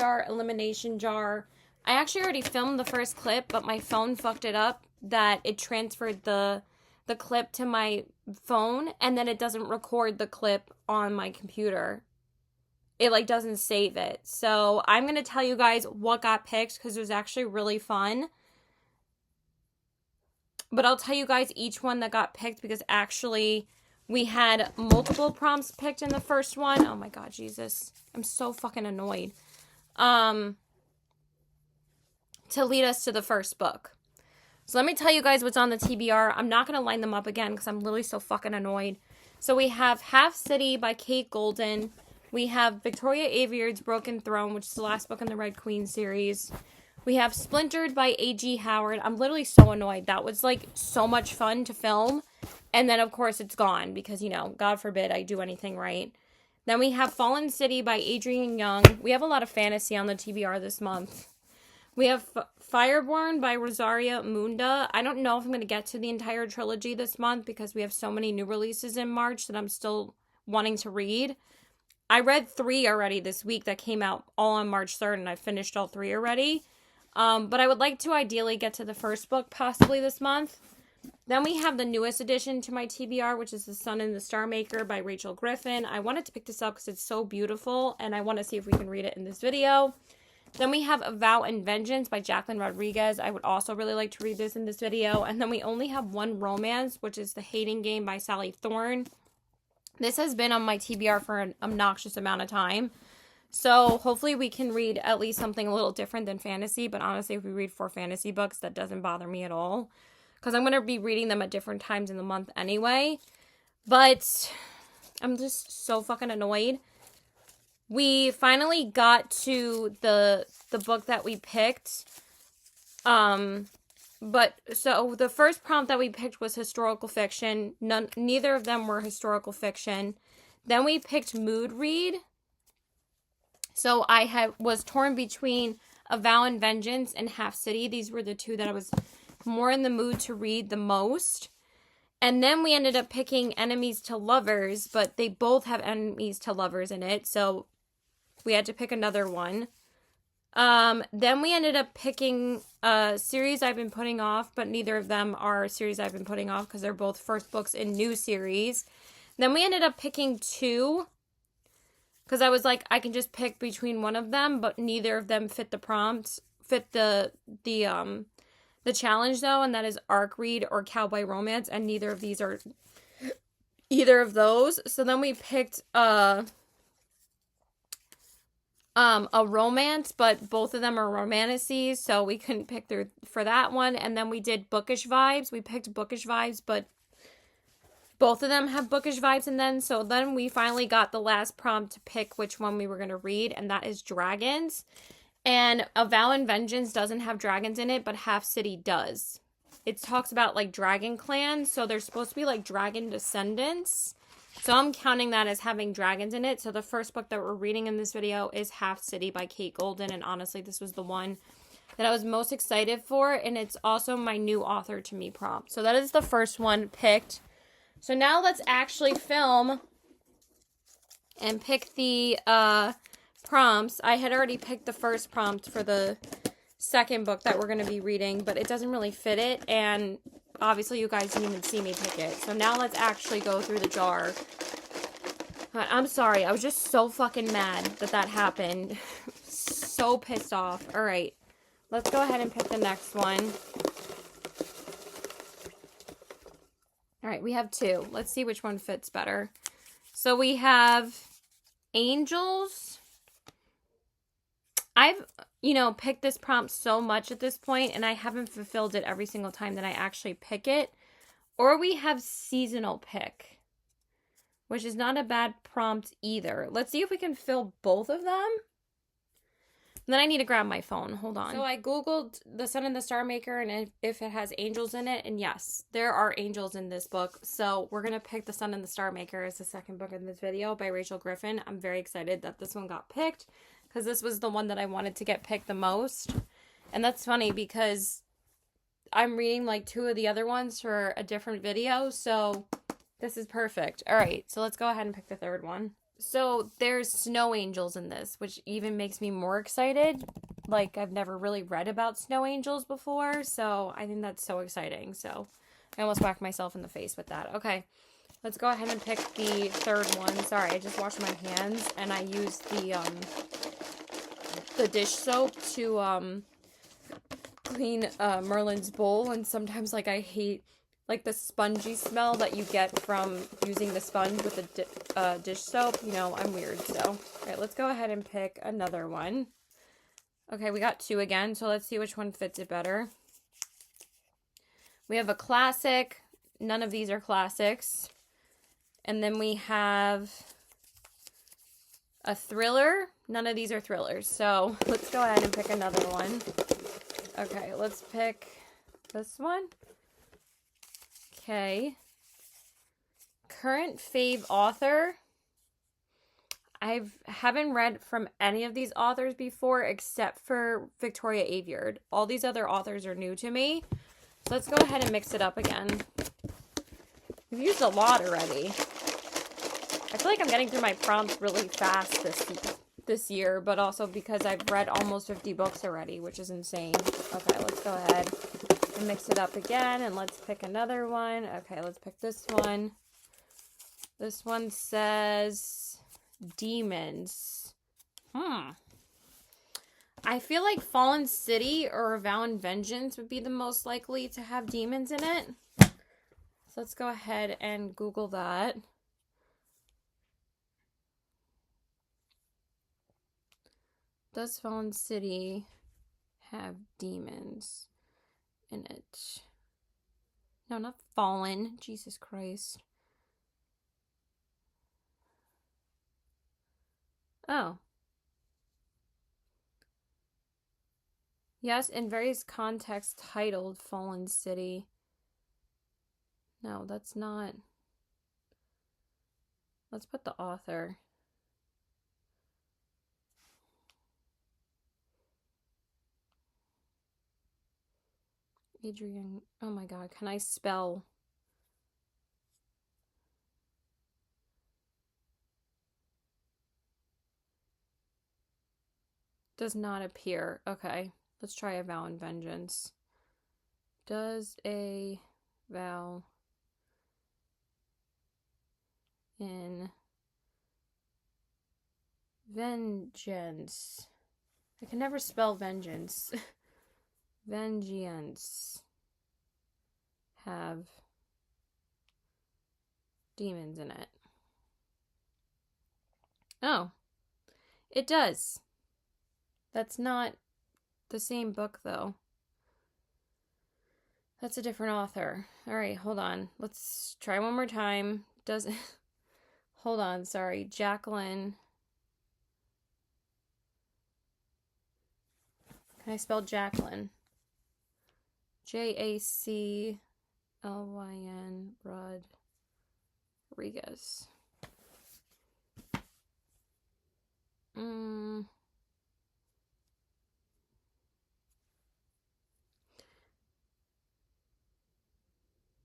TBR Elimination jar. I actually already filmed the first clip, but my phone fucked it up that it transferred the clip to my phone, and then it doesn't record the clip on my computer. It, like, doesn't save it. So I'm going to tell you guys what got picked, because it was actually really fun. But I'll tell you guys each one that got picked, because actually we had multiple prompts picked in the first one. Oh my god, Jesus. I'm so fucking annoyed. To lead us to the first book. So let me tell you guys what's on the TBR. I'm not going to line them up again because I'm literally so fucking annoyed. So we have Half City by Kate Golden. We have Victoria Aveyard's Broken Throne, which is the last book in the Red Queen series. We have Splintered by A.G. Howard. I'm literally so annoyed. That was, like, so much fun to film. And then, of course, it's gone because, you know, God forbid I do anything right. Then we have Fallen City by Adrienne Young. We have a lot of fantasy on the TBR this month. We have Fireborn by Rosaria Munda. I don't know if I'm going to get to the entire trilogy this month because we have so many new releases in March that I'm still wanting to read. I read 3 already this week that came out all on March 3rd, and I finished all 3 already. But I would like to ideally get to the first book possibly this month. Then we have the newest addition to my TBR, which is The Sun and the Star Maker by Rachel Griffin. I wanted to pick this up because it's so beautiful, and I want to see if we can read it in this video. Then we have A Vow and Vengeance by Jacqueline Rodriguez. I would also really like to read this in this video. And then we only have one romance, which is The Hating Game by Sally Thorne. This has been on my TBR for an obnoxious amount of time. So hopefully we can read at least something a little different than fantasy. But honestly, if we read 4 fantasy books, that doesn't bother me at all. Because I'm going to be reading them at different times in the month anyway. But I'm just so fucking annoyed. We finally got to the book that we picked. But so the first prompt that we picked was historical fiction. Neither of them were historical fiction. Then we picked mood read. So I was torn between A Vow and Vengeance and Half City. These were the 2 that I was more in the mood to read the most. And then we ended up picking Enemies to Lovers, but they both have Enemies to Lovers in it, so we had to pick another one. Then we ended up picking a series I've been putting off, but neither of them are series I've been putting off because they're both first books in new series. Then we ended up picking 2 because I was like, I can just pick between one of them, but neither of them fit the prompt, fit the challenge though, and that is Arc Read or Cowboy Romance, and neither of these are either of those. So then we picked a romance, but both of them are romantices, so we couldn't pick for that one. And then we did Bookish Vibes. We picked Bookish Vibes, but both of them have Bookish Vibes in them. So then we finally got the last prompt to pick which one we were going to read, and that is Dragons. And A Vow and Vengeance doesn't have dragons in it, but Half City does. It talks about, like, dragon clans, so they're supposed to be, like, dragon descendants. So I'm counting that as having dragons in it. So the first book that we're reading in this video is Half City by Kate Golden. And honestly, this was the one that I was most excited for. And it's also my new author to me prompt. So that is the first one picked. So now let's actually film and pick the prompts. I had already picked the first prompt for the second book that we're going to be reading, but it doesn't really fit it. And obviously, you guys didn't even see me pick it. So now let's actually go through the jar. I'm sorry. I was just so fucking mad that happened. So pissed off. Alright. Let's go ahead and pick the next one. Alright, we have 2. Let's see which one fits better. So we have Angels. I've, picked this prompt so much at this point, and I haven't fulfilled it every single time that I actually pick it. Or we have Seasonal Pick, which is not a bad prompt either. Let's see if we can fill both of them. And then I need to grab my phone. Hold on. So I Googled The Sun and the Star Maker and if it has angels in it. And yes, there are angels in this book. So we're going to pick The Sun and the Star Maker as the second book in this video by Rachel Griffin. I'm very excited that this one got picked, because this was the one that I wanted to get picked the most. And that's funny because I'm reading like 2 of the other ones for a different video. So this is perfect. All right, so let's go ahead and pick the third one. So there's snow angels in this, which even makes me more excited. Like, I've never really read about snow angels before, so I think that's so exciting. So I almost whacked myself in the face with that. Okay, let's go ahead and pick the third one. Sorry, I just washed my hands and I used the dish soap to clean Merlin's bowl, and sometimes like I hate like the spongy smell that you get from using the sponge with the dish soap. You know, I'm weird. So, all right, let's go ahead and pick another one. Okay, we got two again, so let's see which one fits it better. We have a classic. None of these are classics. And then we have a thriller. None of these are thrillers. So let's go ahead and pick another one. Okay, let's pick this one. Okay. Current fave author. I haven't read from any of these authors before except for Victoria Aveyard. All these other authors are new to me. So let's go ahead and mix it up again. We've used a lot already. I feel like I'm getting through my prompts really fast this year, but also because I've read almost 50 books already, which is insane. Okay, let's go ahead and mix it up again, and let's pick another one. Okay, let's pick this one. This one says demons. I feel like Fallen City or Vow and Vengeance would be the most likely to have demons in it. So let's go ahead and Google that. Does Fallen City have demons in it? No, not Fallen. Jesus Christ. Oh. Yes, in various contexts titled Fallen City. No, that's not. Let's put the author. Adrian. Oh my god, can I spell? Does not appear. Okay, let's try A Vow and Vengeance. Does A Vow in Vengeance. I can never spell vengeance. Vengeance have demons in it. Oh, it does. That's not the same book, though. That's a different author. All right, hold on. Let's try one more time. Doesn't. Hold on, sorry. Jacqueline. Can I spell Jacqueline? Jaclyn Rodriguez.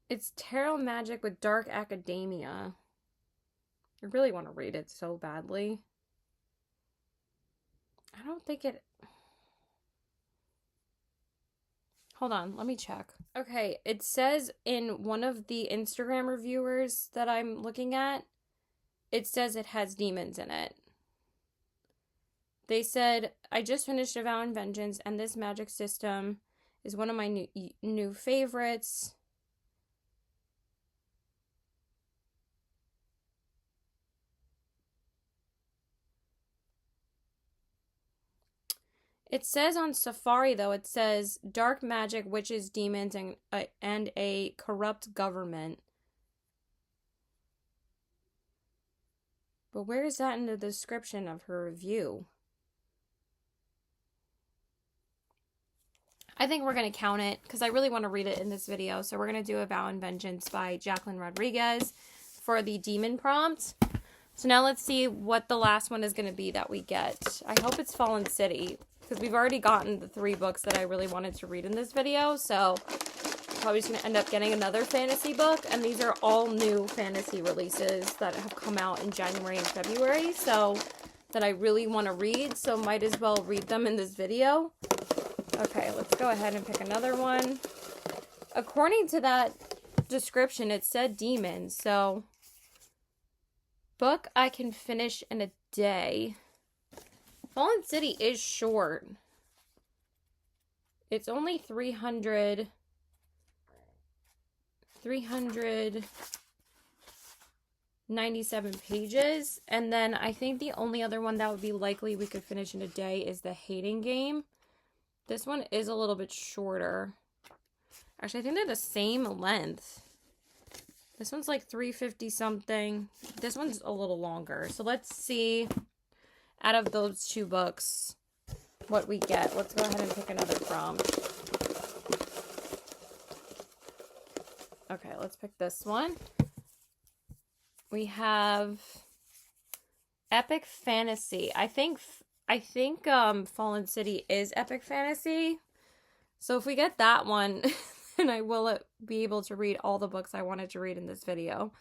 It's tarot magic with dark academia. I really want to read it so badly. I don't think it... Hold on, let me check. Okay, it says in one of the Instagram reviewers that I'm looking at, it says it has demons in it. They said, I just finished A Vow and Vengeance, and this magic system is one of my new favorites. It says on Safari, though, it says dark magic, witches, demons, and a corrupt government. But where is that in the description of her review? I think we're going to count it because I really want to read it in this video. So we're going to do A Vow and Vengeance by Jacqueline Rodriguez for the demon prompt. So now let's see what the last one is going to be that we get. I hope it's Fallen City, because we've already gotten the 3 books that I really wanted to read in this video. So probably just going to end up getting another fantasy book. And these are all new fantasy releases that have come out in January and February. So, that I really want to read. So, might as well read them in this video. Okay, let's go ahead and pick another one. According to that description, it said demons. So, book I can finish in a day. Fallen City is short. It's only 397 pages. And then I think the only other one that would be likely we could finish in a day is The Hating Game. This one is a little bit shorter. Actually, I think they're the same length. This one's like 350 something. This one's a little longer. So let's see, out of those two books, what we get. Let's go ahead and pick another prompt. Okay, let's pick this one. We have epic fantasy. I think Fallen City is epic fantasy. So if we get that one, then I will be able to read all the books I wanted to read in this video.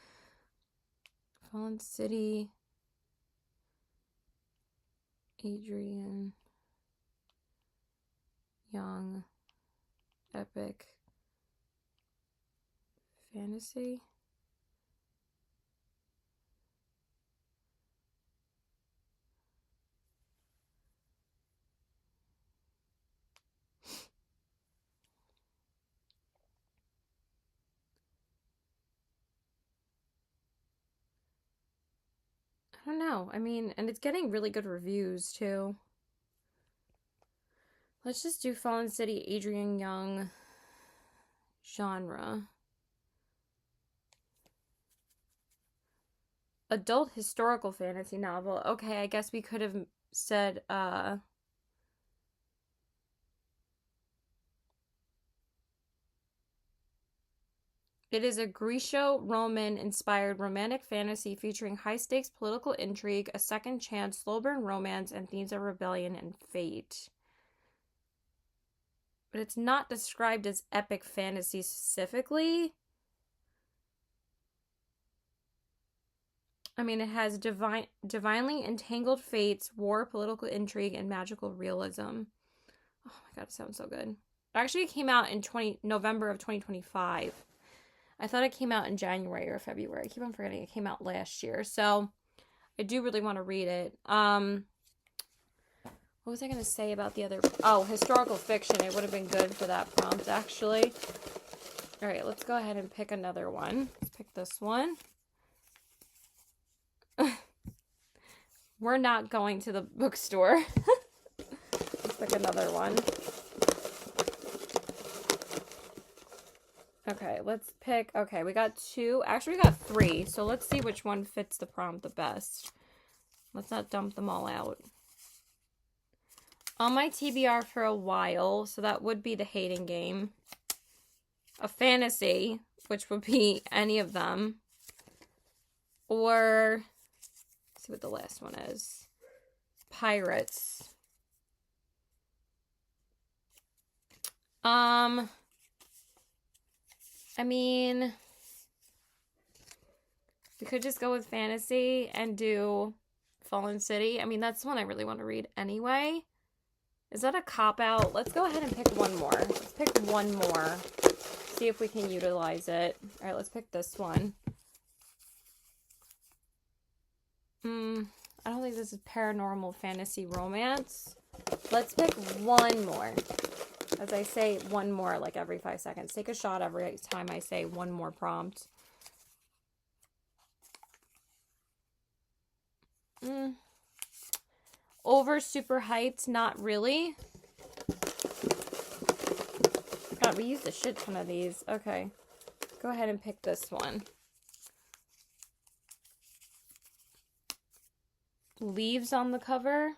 Fallen City, Adrian Young, epic fantasy. I don't know. I mean, and it's getting really good reviews too. Let's just do Fallen City, Adrian Young, genre. Adult historical fantasy novel. Okay, I guess we could have said, it is a Greco-Roman-inspired romantic fantasy featuring high-stakes political intrigue, a second chance, slow-burn romance, and themes of rebellion and fate. But it's not described as epic fantasy specifically. I mean, it has divinely entangled fates, war, political intrigue, and magical realism. Oh my god, it sounds so good. Actually, it came out in November of 2025. I thought it came out in January or February. I keep on forgetting it came out last year. So, I do really want to read it. What was I going to say about the other? Oh, historical fiction. It would have been good for that prompt, actually. All right, let's go ahead and pick another one. Let's pick this one. We're not going to the bookstore. Let's pick another one. Okay, let's pick... Okay, we got two. Actually, we got three. So let's see which one fits the prompt the best. Let's not dump them all out. On my TBR for a while, so that would be The Hating Game. A fantasy, which would be any of them. Or... Let's see what the last one is. Pirates. I mean, we could just go with fantasy and do Fallen City. I mean, that's one I really want to read anyway. Is that a cop-out? Let's go ahead and pick one more. Let's pick one more. See if we can utilize it. All right, let's pick this one. I don't think this is paranormal fantasy romance. Let's pick one more. As I say one more like every 5 seconds. Take a shot every time I say one more prompt. Over super hyped, not really. God, we used a shit ton of these. Okay. Go ahead and pick this one. Leaves on the cover.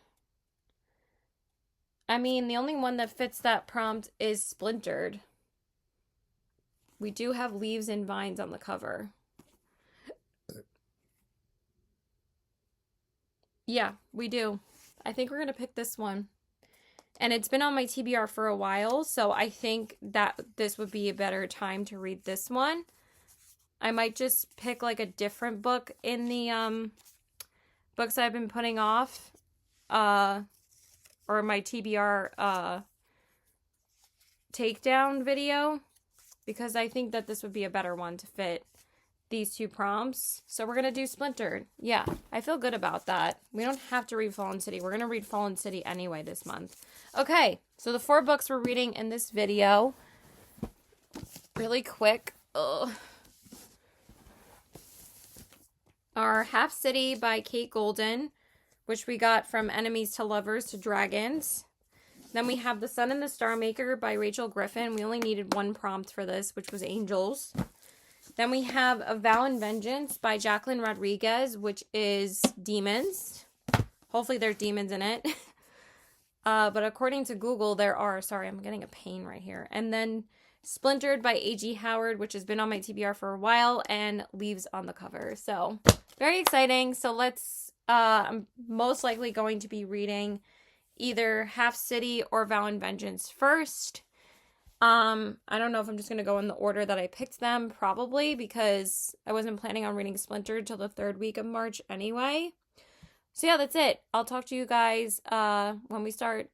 I mean, the only one that fits that prompt is Splintered. We do have leaves and vines on the cover. Yeah, we do. I think we're going to pick this one. And it's been on my TBR for a while, so I think that this would be a better time to read this one. I might just pick like a different book in the books I've been putting off, or my TBR takedown video, because I think that this would be a better one to fit these two prompts. So we're gonna do Splintered. Yeah, I feel good about that. We don't have to read Fallen City. We're gonna read Fallen City anyway this month. Okay, so the 4 books we're reading in this video, really quick, are Half City by Kate Golden, which we got from Enemies to Lovers to Dragons. Then we have The Sun and the Star Maker by Rachel Griffin. We only needed 1 prompt for this, which was Angels. Then we have A Vow and Vengeance by Jacqueline Rodriguez, which is demons. Hopefully there's demons in it. But according to Google, there are. Sorry, I'm getting a pain right here. And then Splintered by A.G. Howard, which has been on my TBR for a while, and Leaves on the cover. So, very exciting. So let's, I'm most likely going to be reading either Half City or Vow and Vengeance first. I don't know if I'm just going to go in the order that I picked them, probably, because I wasn't planning on reading Splintered till the 3rd week of March anyway. So yeah, that's it. I'll talk to you guys when we start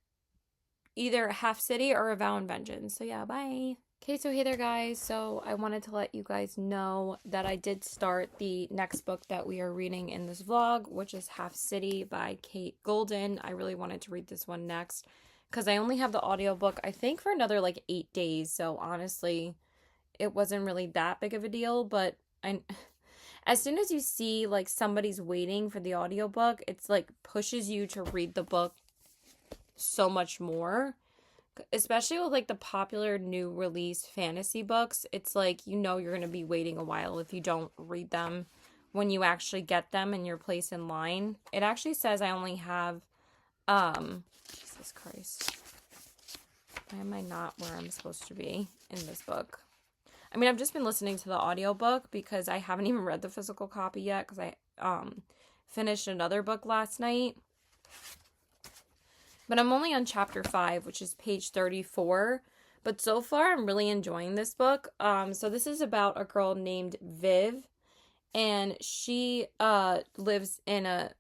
either Half City or A Vow and Vengeance. So yeah, bye. Okay, so hey there guys. So I wanted to let you guys know that I did start the next book that we are reading in this vlog, which is Half City by Kate Golden. I really wanted to read this one next, because I only have the audiobook, I think, for another like 8 days. So honestly, it wasn't really that big of a deal. But as soon as you see like somebody's waiting for the audiobook, it's like pushes you to read the book so much more. Especially with like the popular new release fantasy books. It's like, you know, you're going to be waiting a while if you don't read them when you actually get them in your place in line. It actually says I only have, Jesus Christ. Why am I not where I'm supposed to be in this book? I mean, I've just been listening to the audiobook because I haven't even read the physical copy yet, because I finished another book last night. But I'm only on chapter 5, which is page 34. But so far, I'm really enjoying this book. So this is about a girl named Viv. And she lives in a,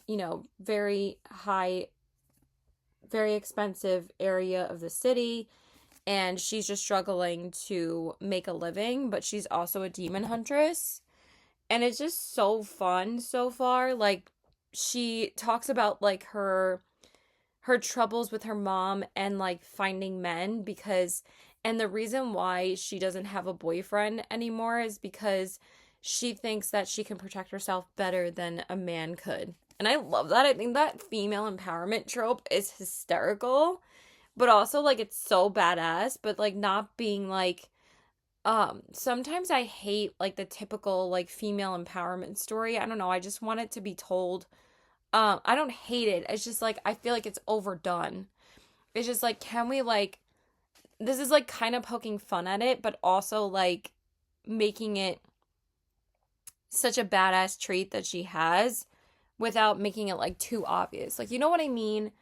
you know, very high, very expensive area of the city. And she's just struggling to make a living. But she's also a demon huntress. And it's just so fun so far. Like, she talks about, like, her troubles with her mom and like finding men, and the reason why she doesn't have a boyfriend anymore is because she thinks that she can protect herself better than a man could. And I love that. I think that female empowerment trope is hysterical, but also like it's so badass, but like not being like, sometimes I hate like the typical like female empowerment story. I don't know. I just want it to be told. I don't hate it. It's just like, I feel like it's overdone. It's just like, can we like, this is like kind of poking fun at it, but also like making it such a badass trait that she has without making it like too obvious. Like, you know what I mean?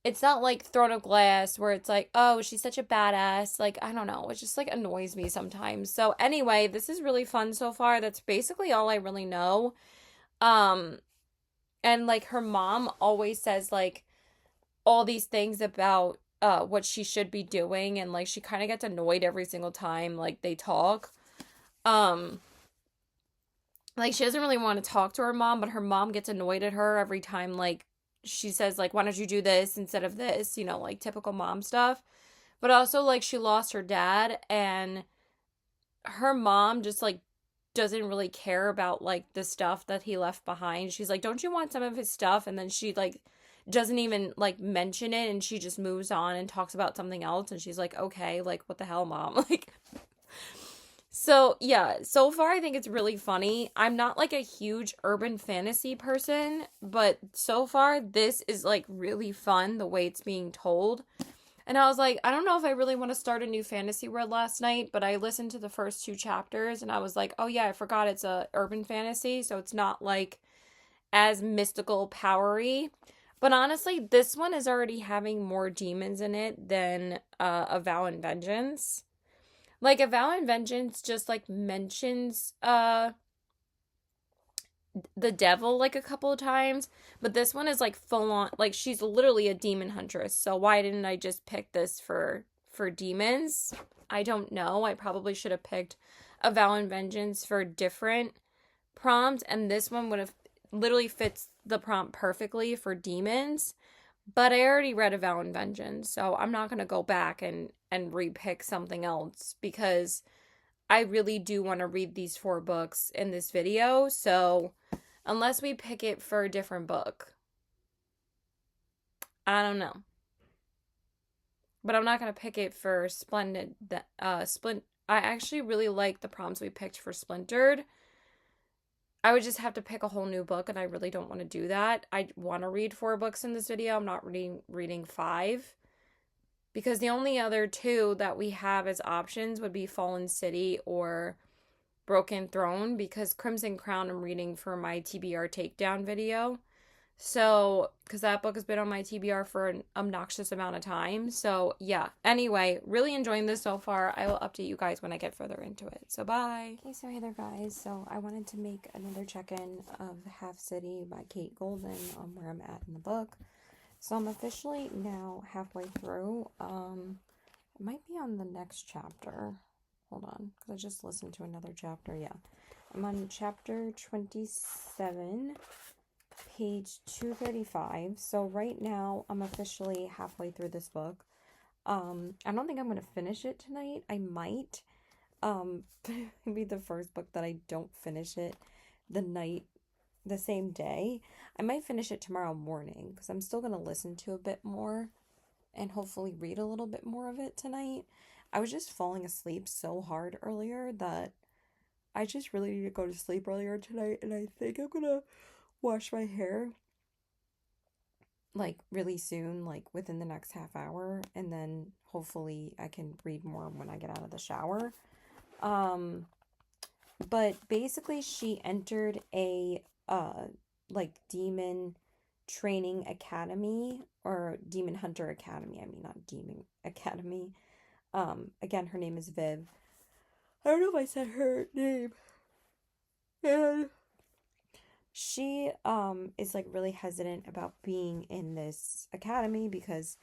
It's not like Throne of Glass where it's like, oh, she's such a badass. Like, I don't know. It just like annoys me sometimes. So anyway, this is really fun so far. That's basically all I really know. And, like, her mom always says, like, all these things about what she should be doing. And, like, she kind of gets annoyed every single time, like, they talk. Like, she doesn't really want to talk to her mom, but her mom gets annoyed at her every time, like, she says, like, why don't you do this instead of this? You know, like, typical mom stuff. But also, like, she lost her dad, and her mom just, like, doesn't really care about like the stuff that he left behind. She's like, don't you want some of his stuff? And then she like doesn't even like mention it, and she just moves on and talks about something else. And she's like, okay, like what the hell, mom? Like, so yeah, so far I think it's really funny. I'm not like a huge urban fantasy person, but so far this is like really fun the way it's being told. And I was like, I don't know if I really want to start a new fantasy world last night, but I listened to the first 2 chapters and I was like, oh yeah, I forgot it's a urban fantasy, so it's not like as mystical, powery. But honestly, this one is already having more demons in it than A Vow and Vengeance. Like, A Vow and Vengeance just like mentions the devil like a couple of times, but this one is like full on, like she's literally a demon huntress. So why didn't I just pick this for demons? I don't know. I probably should have picked A Vow and Vengeance for different prompt, and this one would have literally fits the prompt perfectly for demons. But I already read A Vow and Vengeance, so I'm not gonna go back and repick something else because I really do want to read these 4 books in this video. So unless we pick it for a different book, I don't know. But I'm not gonna pick it for Splendid. I actually really like the prompts we picked for Splintered. I would just have to pick a whole new book, and I really don't want to do that. I want to read 4 books in this video. I'm not reading 5. Because the only other 2 that we have as options would be Fallen City or Broken Throne, because Crimson Crown I'm reading for my TBR takedown video. So, because that book has been on my TBR for an obnoxious amount of time. So, yeah. Anyway, really enjoying this so far. I will update you guys when I get further into it. So, bye. Okay, so hey there, guys. So, I wanted to make another check-in of Half City by Kate Golden on where I'm at in the book. So, I'm officially now halfway through. It might be on the next chapter. Hold on, because I just listened to another chapter. Yeah. I'm on chapter 27, page 235. So right now, I'm officially halfway through this book. I don't think I'm going to finish it tonight. I might. It'll be the first book that I don't finish it the same day. I might finish it tomorrow morning, because I'm still going to listen to a bit more and hopefully read a little bit more of it tonight. I was just falling asleep so hard earlier that I just really need to go to sleep earlier tonight, and I think I'm gonna wash my hair like really soon, like within the next half hour, and then hopefully I can read more when I get out of the shower. But basically she entered a like demon training academy, or demon hunter academy. I mean, not demon academy. Again, her name is Viv. I don't know if I said her name. And she is like really hesitant about being in this academy because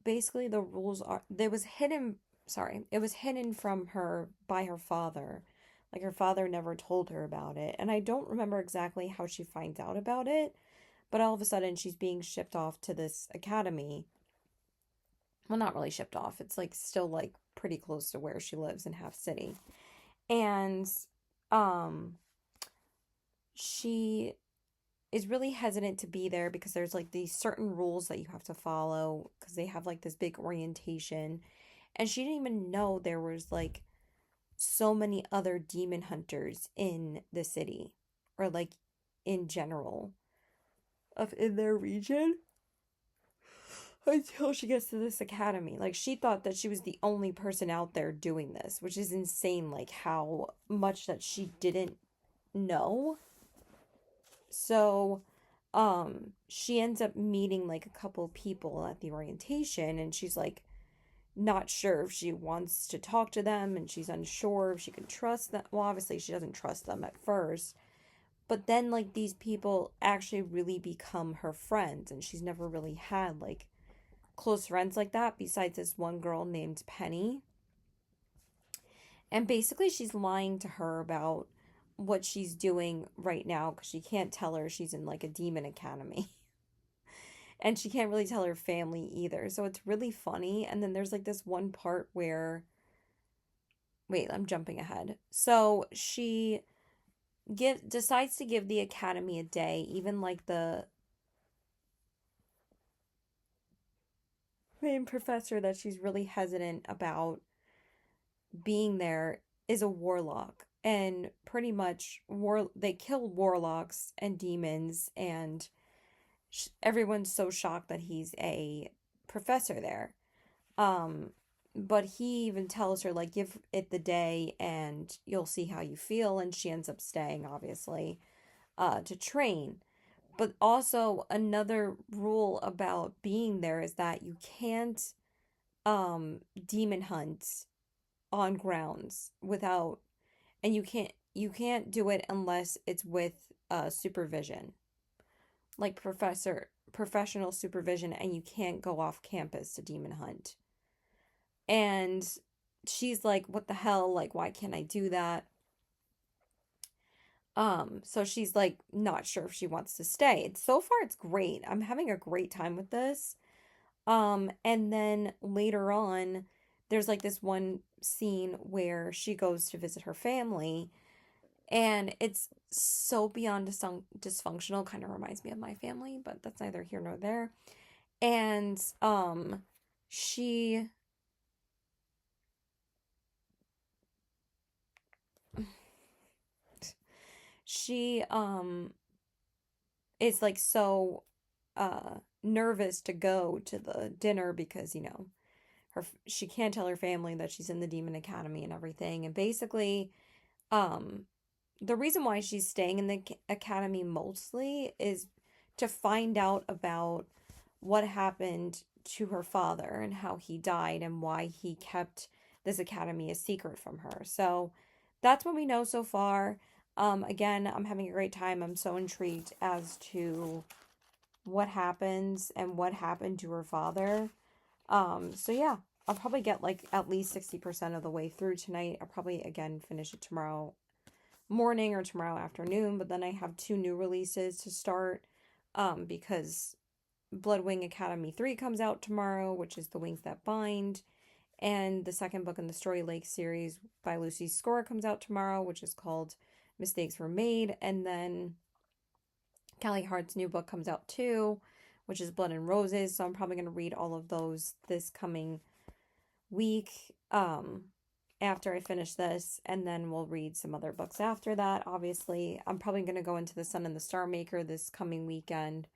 basically the rules are, it was hidden from her by her father. Like, her father never told her about it, and I don't remember exactly how she finds out about it, but all of a sudden she's being shipped off to this academy. Well, not really shipped off. It's like still like pretty close to where she lives in Half City. And she is really hesitant to be there because there's like these certain rules that you have to follow, because they have like this big orientation. And she didn't even know there was like so many other demon hunters in the city, or like in general of in their region, until she gets to this academy. Like, she thought that she was the only person out there doing this, which is insane, like how much that she didn't know. So she ends up meeting like a couple people at the orientation, and she's like not sure if she wants to talk to them, and she's unsure if she can trust them. Well, obviously she doesn't trust them at first, but then like these people actually really become her friends, and she's never really had like close friends like that besides this one girl named Penny. And basically she's lying to her about what she's doing right now, because she can't tell her she's in like a demon academy. And she can't really tell her family either. So it's really funny. And then there's like this one part where, wait, I'm jumping ahead. So she decides to give the academy a day, even like the main professor that she's really hesitant about being there is a warlock. And pretty much they kill warlocks and demons, and everyone's so shocked that he's a professor there. But he even tells her, like, give it the day and you'll see how you feel. And she ends up staying, obviously, to train. but also another rule about being there is that you can't demon hunt on grounds without, and you can't do it unless it's with supervision, like professional supervision, and you can't go off campus to demon hunt. And she's like, what the hell? Like, why can't I do that? So she's like not sure if she wants to stay. So far it's great. I'm having a great time with this. And then later on, there's like this one scene where she goes to visit her family, and it's so beyond dysfunctional, kind of reminds me of my family, but that's neither here nor there. And she she is like so nervous to go to the dinner because, she can't tell her family that she's in the Demon Academy and everything. And basically, um the reason why she's staying in the academy mostly is to find out about what happened to her father and how he died and why he kept this academy a secret from her. So that's what we know so far. Again, I'm having a great time. I'm so intrigued as to what happens and what happened to her father. So yeah, I'll probably get like at least 60% of the way through tonight. I'll probably again finish it tomorrow morning or tomorrow afternoon, but then I have 2 new releases to start because Bloodwing Academy 3 comes out tomorrow, which is The Wings That Bind, and the second book in the Story Lake series by Lucy Score comes out tomorrow, which is called Mistakes Were Made, and then Callie Hart's new book comes out too, which is Blood and Roses, so I'm probably going to read all of those this coming week after I finish this, and then we'll read some other books after that. Obviously, I'm probably going to go into The Sun and the Star Maker this coming weekend,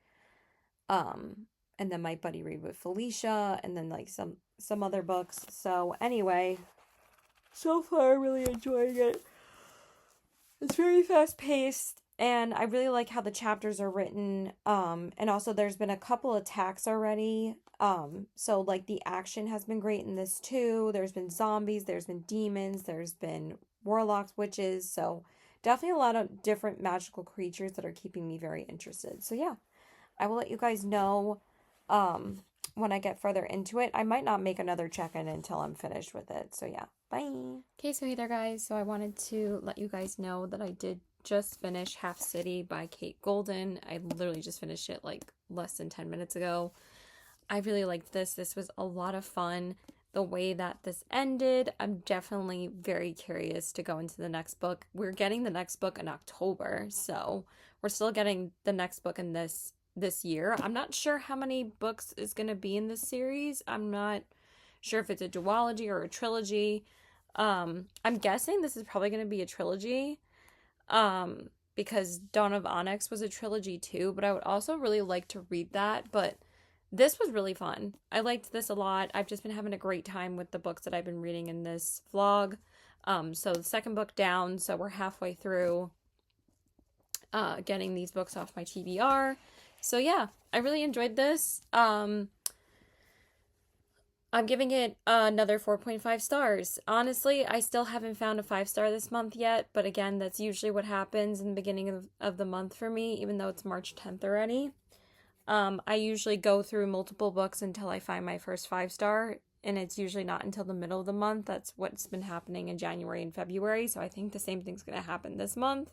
and then my buddy read with Felicia, and then like some other books. So anyway, so far really enjoying it. It's very fast paced, and I really like how the chapters are written. And also there's been a couple attacks already. So like the action has been great in this too. There's been zombies, there's been demons, there's been warlocks, witches. So definitely a lot of different magical creatures that are keeping me very interested. So yeah, I will let you guys know when I get further into it. I might not make another check-in until I'm finished with it. So yeah, bye. Okay, so hey there guys. So I wanted to let you guys know that I did just finish Half City by Kate Golden. I literally just finished it like less than 10 minutes ago. I really liked this. This was a lot of fun. The way that this ended, I'm definitely very curious to go into the next book. We're getting the next book in October, so we're still getting the next book in this year. I'm not sure how many books is going to be in this series. I'm not sure if it's a duology or a trilogy. I'm guessing this is probably going to be a trilogy, because Dawn of Onyx was a trilogy too, but I would also really like to read that. But this was really fun. I liked this a lot. I've just been having a great time with the books that I've been reading in this vlog. So the second book down, so we're halfway through getting these books off my TBR. So yeah, I really enjoyed this. I'm giving it another 4.5 stars. Honestly, I still haven't found a 5-star this month yet, but again, that's usually what happens in the beginning of the month for me, even though it's March 10th already. I usually go through multiple books until I find my first 5-star, and it's usually not until the middle of the month. That's what's been happening in January and February, so I think the same thing's going to happen this month.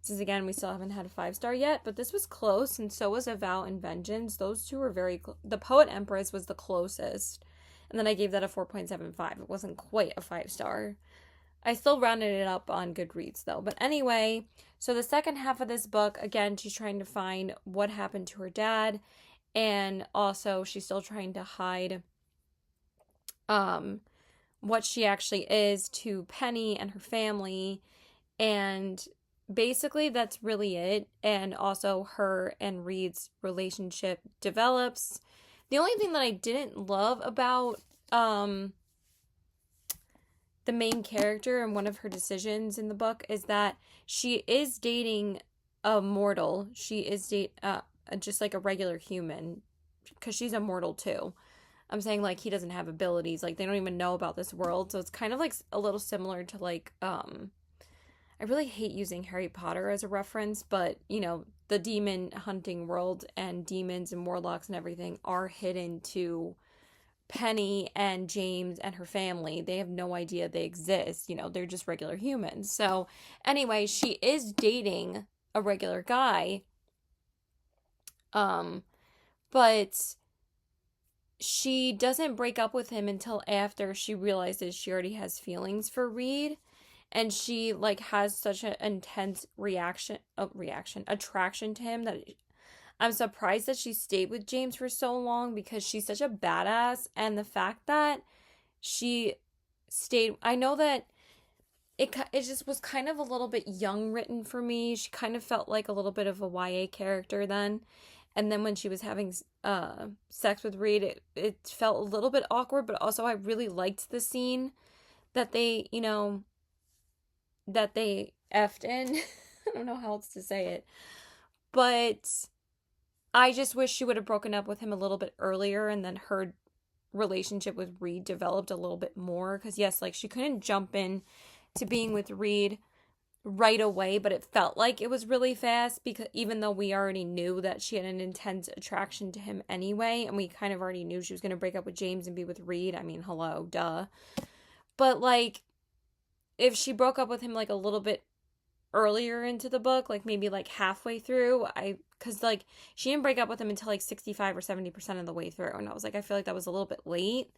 Since again, we still haven't had a 5-star yet, but this was close, and so was A Vow and Vengeance. Those two were very The Poet Empress was the closest, and then I gave that a 4.75. It wasn't quite a 5-star. I still rounded it up on Goodreads though. But anyway, so the second half of this book, again, she's trying to find what happened to her dad, and also she's still trying to hide what she actually is to Penny and her family, and basically that's really it. And also her and Reed's relationship develops. The only thing that I didn't love about the main character and one of her decisions in the book is that she is dating a mortal. She is just like a regular human because she's immortal too. I'm saying like he doesn't have abilities. Like they don't even know about this world. So it's kind of like a little similar to like I really hate using Harry Potter as a reference, but you know, the demon hunting world and demons and warlocks and everything are hidden to Penny and James and her family. They have no idea they exist. You know, they're just regular humans. So, anyway, she is dating a regular guy. But she doesn't break up with him until after she realizes she already has feelings for Reed, and she like has such an intense attraction to him that I'm surprised that she stayed with James for so long because she's such a badass. And the fact that she stayed, I know that it just was kind of a little bit young written for me. She kind of felt like a little bit of a YA character then. And then when she was having sex with Reed, it felt a little bit awkward, but also I really liked the scene that they, you know, that they effed in. I don't know how else to say it. But I just wish she would have broken up with him a little bit earlier and then her relationship with Reed developed a little bit more. Because, yes, like she couldn't jump in to being with Reed right away, but it felt like it was really fast because even though we already knew that she had an intense attraction to him anyway, and we kind of already knew she was going to break up with James and be with Reed. I mean, hello, duh. But, like, if she broke up with him, like, a little bit earlier into the book, like maybe like halfway through, because like she didn't break up with him until like 65 or 70% of the way through, and I was like, I feel like that was a little bit late,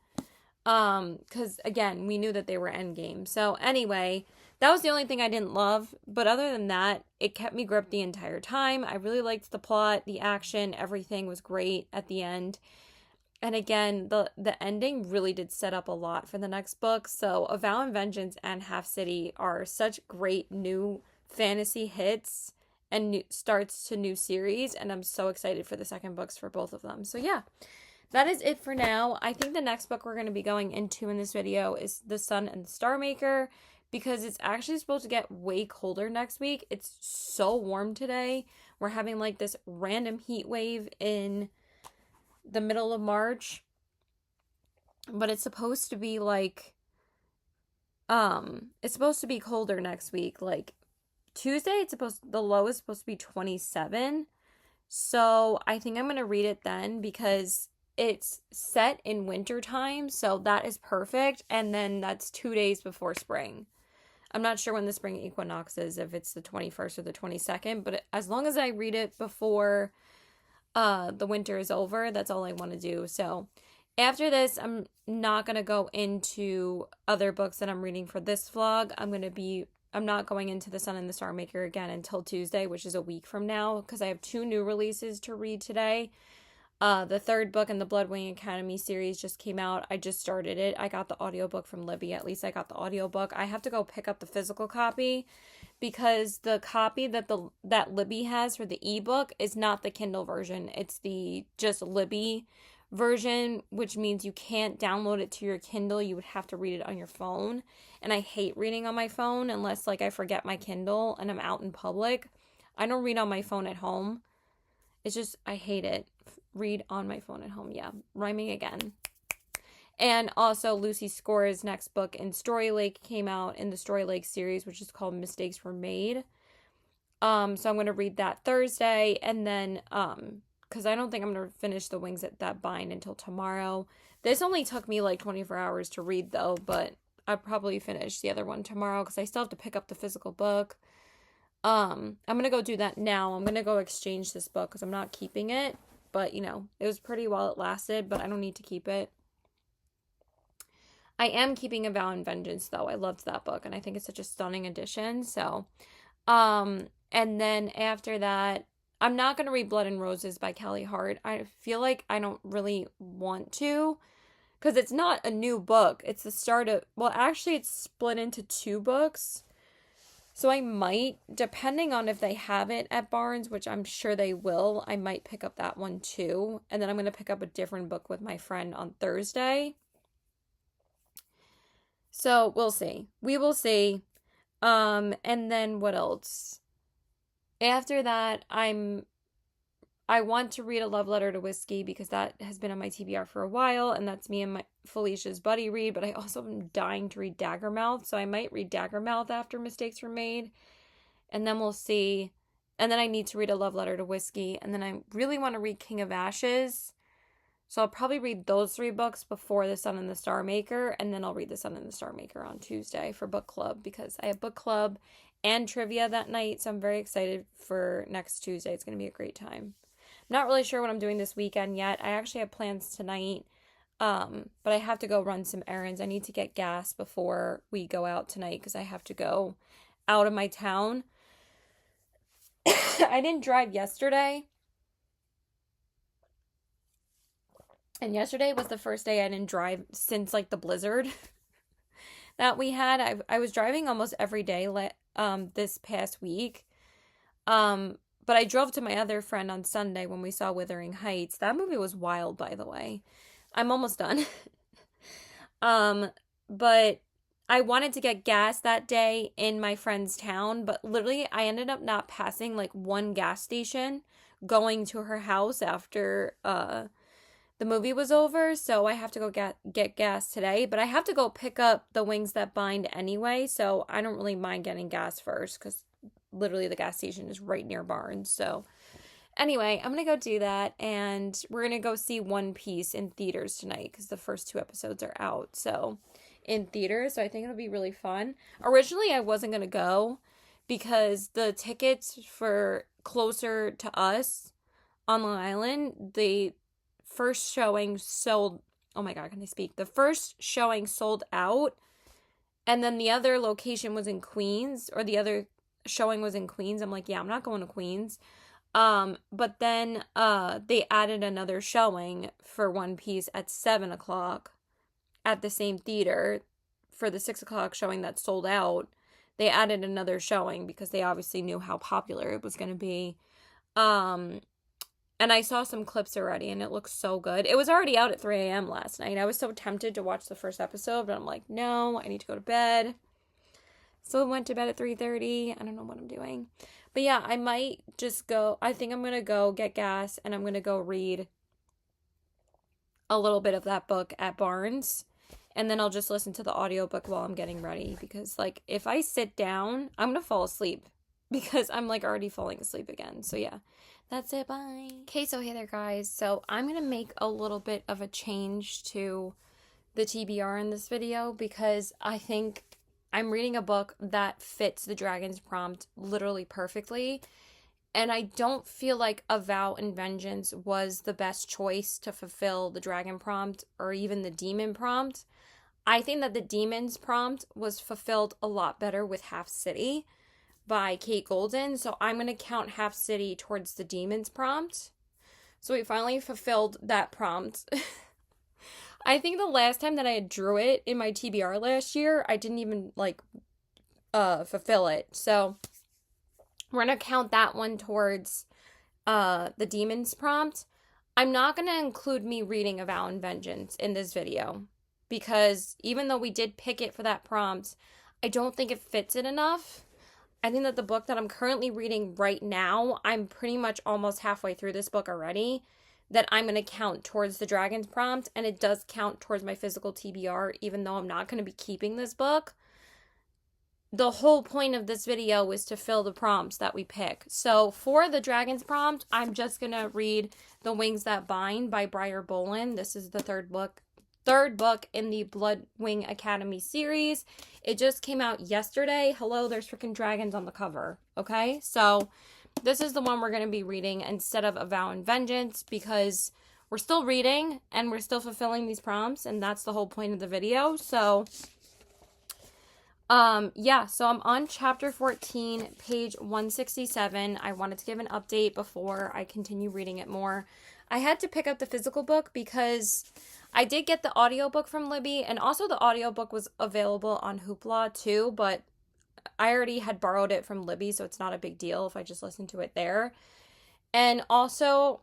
because again, we knew that they were endgame. So anyway, that was the only thing I didn't love, but other than that, it kept me gripped the entire time. I really liked the plot, the action, everything was great at the end. And again, the ending really did set up a lot for the next book. So A Vow and Vengeance and Half City are such great new fantasy hits and new starts to new series, and I'm so excited for the second books for both of them. So yeah, that is it for now. I think the next book we're going to be going into in this video is The Sun and the Star Maker, because it's actually supposed to get way colder next week. It's so warm today. We're having like this random heat wave in the middle of March, but it's supposed to be like it's supposed to be colder next week. Like Tuesday, the low is supposed to be 27. So I think I'm going to read it then because it's set in winter time. So that is perfect. And then that's 2 days before spring. I'm not sure when the spring equinox is, if it's the 21st or the 22nd. But as long as I read it before the winter is over, that's all I want to do. So after this, I'm not going to go into other books that I'm reading for this vlog. I'm not going into The Sun and the Star Maker again until Tuesday, which is a week from now, because I have 2 new releases to read today. The third book in the Bloodwing Academy series just came out. I just started it. I got the audiobook from Libby. At least I got the audiobook. I have to go pick up the physical copy because the copy that Libby has for the ebook is not the Kindle version. It's the just Libby version, which means you can't download it to your Kindle. You would have to read it on your phone, and I hate reading on my phone unless like I forget my Kindle and I'm out in public. I don't read on my phone at home. It's just, I hate it. Read on my phone at home. Yeah, rhyming again. And also Lucy Score's next book in Story Lake came out in the Story Lake series, which is called Mistakes Were Made. So I'm going to read that Thursday, and then because I don't think I'm going to finish the Wings That Bind until tomorrow. This only took me like 24 hours to read, though, but I'll probably finish the other one tomorrow because I still have to pick up the physical book. I'm going to go do that now. I'm going to go exchange this book because I'm not keeping it, but, you know, it was pretty while it lasted, but I don't need to keep it. I am keeping A Vow and Vengeance, though. I loved that book, and I think it's such a stunning addition, so, and then after that, I'm not going to read Blood and Roses by Kelly Hart. I feel like I don't really want to, because it's not a new book. It's the start of, well, actually, it's split into 2 books. So I might, depending on if they have it at Barnes, which I'm sure they will, I might pick up that one too. And then I'm going to pick up a different book with my friend on Thursday. So we'll see. We will see. And then what else? After that, I want to read A Love Letter to Whiskey because that has been on my TBR for a while, and that's me and my Felicia's buddy read, but I also am dying to read Daggermouth, so I might read Daggermouth after Mistakes Were Made, and then we'll see. And then I need to read A Love Letter to Whiskey, and then I really want to read King of Ashes, so I'll probably read those 3 books before The Sun and the Star Maker, and then I'll read The Sun and the Star Maker on Tuesday for book club, because I have book club and trivia that night, so I'm very excited for next Tuesday. It's going to be a great time. Not really sure what I'm doing this weekend yet. I actually have plans tonight, but I have to go run some errands. I need to get gas before we go out tonight because I have to go out of my town. I didn't drive yesterday. And yesterday was the first day I didn't drive since like the blizzard that we had. I was driving almost every day this past week. But I drove to my other friend on Sunday when we saw Wuthering Heights. That movie was wild, by the way. I'm almost done. But I wanted to get gas that day in my friend's town, but literally I ended up not passing like one gas station going to her house after the movie was over, so I have to go get gas today, but I have to go pick up The Wings That Bind anyway, so I don't really mind getting gas first because literally the gas station is right near Barnes. So anyway, I'm gonna go do that, and we're gonna go see One Piece in theaters tonight because the first 2 episodes are out, so in theaters, so I think it'll be really fun. Originally I wasn't gonna go because the tickets for closer to us on Long Island, the first showing sold, oh my god, can I speak? The first showing sold out, and then the other location was in Queens, or the other showing was in Queens. I'm like, yeah, I'm not going to Queens. But then they added another showing for One Piece at 7 o'clock at the same theater for the 6 o'clock showing that sold out. They added another showing because they obviously knew how popular it was going to be. And I saw some clips already, and it looks so good. It was already out at 3 a.m. last night. I was so tempted to watch the first episode, but I'm like, no, I need to go to bed. So I went to bed at 3:30. I don't know what I'm doing. But yeah, I might just go. I think I'm going to go get gas, and I'm going to go read a little bit of that book at Barnes. And then I'll just listen to the audiobook while I'm getting ready. Because, like, if I sit down, I'm going to fall asleep. Because I'm, like, already falling asleep again. So yeah, that's it. Bye. Okay, so hey there, guys. So I'm going to make a little bit of a change to the TBR in this video. Because I think I'm reading a book that fits the dragon's prompt literally perfectly. And I don't feel like A Vow and Vengeance was the best choice to fulfill the dragon prompt or even the demon prompt. I think that the demon's prompt was fulfilled a lot better with Half City by Kate Golden. So I'm going to count Half City towards the demon's prompt. So we finally fulfilled that prompt. I think the last time that I drew it in my TBR last year, I didn't even, like, fulfill it. So we're going to count that one towards the demon's prompt. I'm not going to include me reading A Vow and Vengeance in this video. Because even though we did pick it for that prompt, I don't think it fits it enough. I think that the book that I'm currently reading right now, I'm pretty much almost halfway through this book already, that I'm going to count towards the dragon's prompt, and it does count towards my physical TBR, even though I'm not going to be keeping this book. The whole point of this video is to fill the prompts that we pick. So for the dragon's prompt, I'm just going to read The Wings That Bind by Briar Bolin. This is the third book in the Bloodwing Academy series. It just came out yesterday. Hello, there's freaking dragons on the cover. Okay, so this is the one we're going to be reading instead of A Vow and Vengeance, because we're still reading and we're still fulfilling these prompts, and that's the whole point of the video. So yeah, so I'm on chapter 14, page 167. I wanted to give an update before I continue reading it more. I had to pick up the physical book because I did get the audiobook from Libby, and also the audiobook was available on Hoopla too, but I already had borrowed it from Libby, so it's not a big deal if I just listen to it there. And also,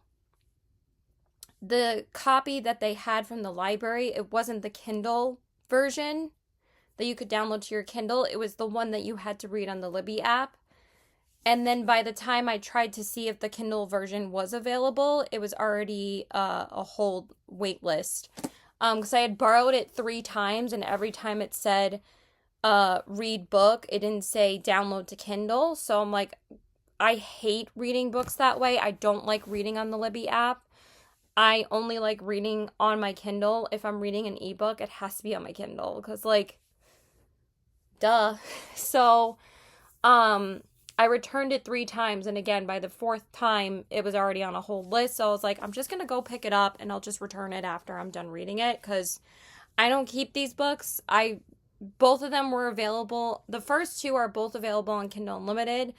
the copy that they had from the library, it wasn't the Kindle version that you could download to your Kindle. It was the one that you had to read on the Libby app. And then by the time I tried to see if the Kindle version was available, it was already a whole wait list. Because I had borrowed it 3 times, and every time it said read book, it didn't say download to Kindle. So I'm like, I hate reading books that way. I don't like reading on the Libby app. I only like reading on my Kindle. If I'm reading an ebook, it has to be on my Kindle because, like, duh. So, I returned it 3 times, and again, by the 4th time, it was already on a whole list. So I was like, I'm just gonna go pick it up, and I'll just return it after I'm done reading it because I don't keep these books. Both of them were available. The first 2 are both available on Kindle Unlimited.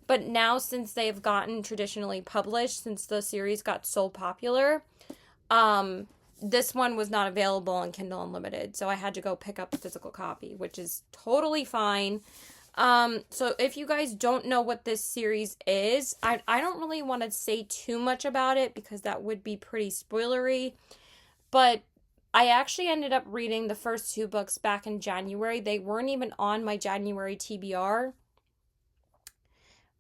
But now, since they've gotten traditionally published, since the series got so popular, this one was not available on Kindle Unlimited. So I had to go pick up a physical copy, which is totally fine. So if you guys don't know what this series is, I don't really want to say too much about it because that would be pretty spoilery. But I actually ended up reading the first 2 books back in January. They weren't even on my January TBR.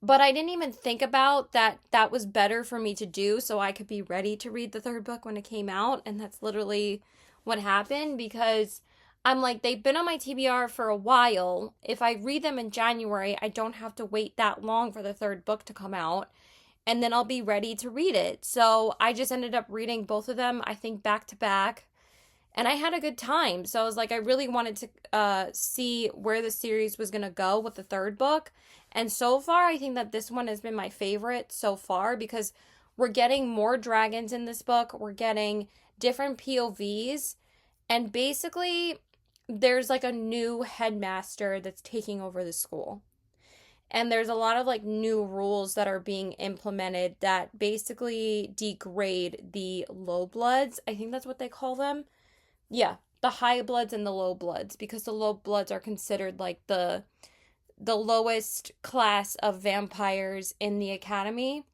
But I didn't even think about that was better for me to do so I could be ready to read the 3rd book when it came out. And that's literally what happened because I'm like, they've been on my TBR for a while. If I read them in January, I don't have to wait that long for the 3rd book to come out. And then I'll be ready to read it. So I just ended up reading both of them, I think, back to back. And I had a good time. So I was like, I really wanted to see where the series was going to go with the 3rd book. And so far, I think that this one has been my favorite so far because we're getting more dragons in this book. We're getting different POVs. And basically, there's like a new headmaster that's taking over the school. And there's a lot of like new rules that are being implemented that basically degrade the low bloods. I think that's what they call them. Yeah, the high bloods and the low bloods, because the low bloods are considered like the lowest class of vampires in the academy.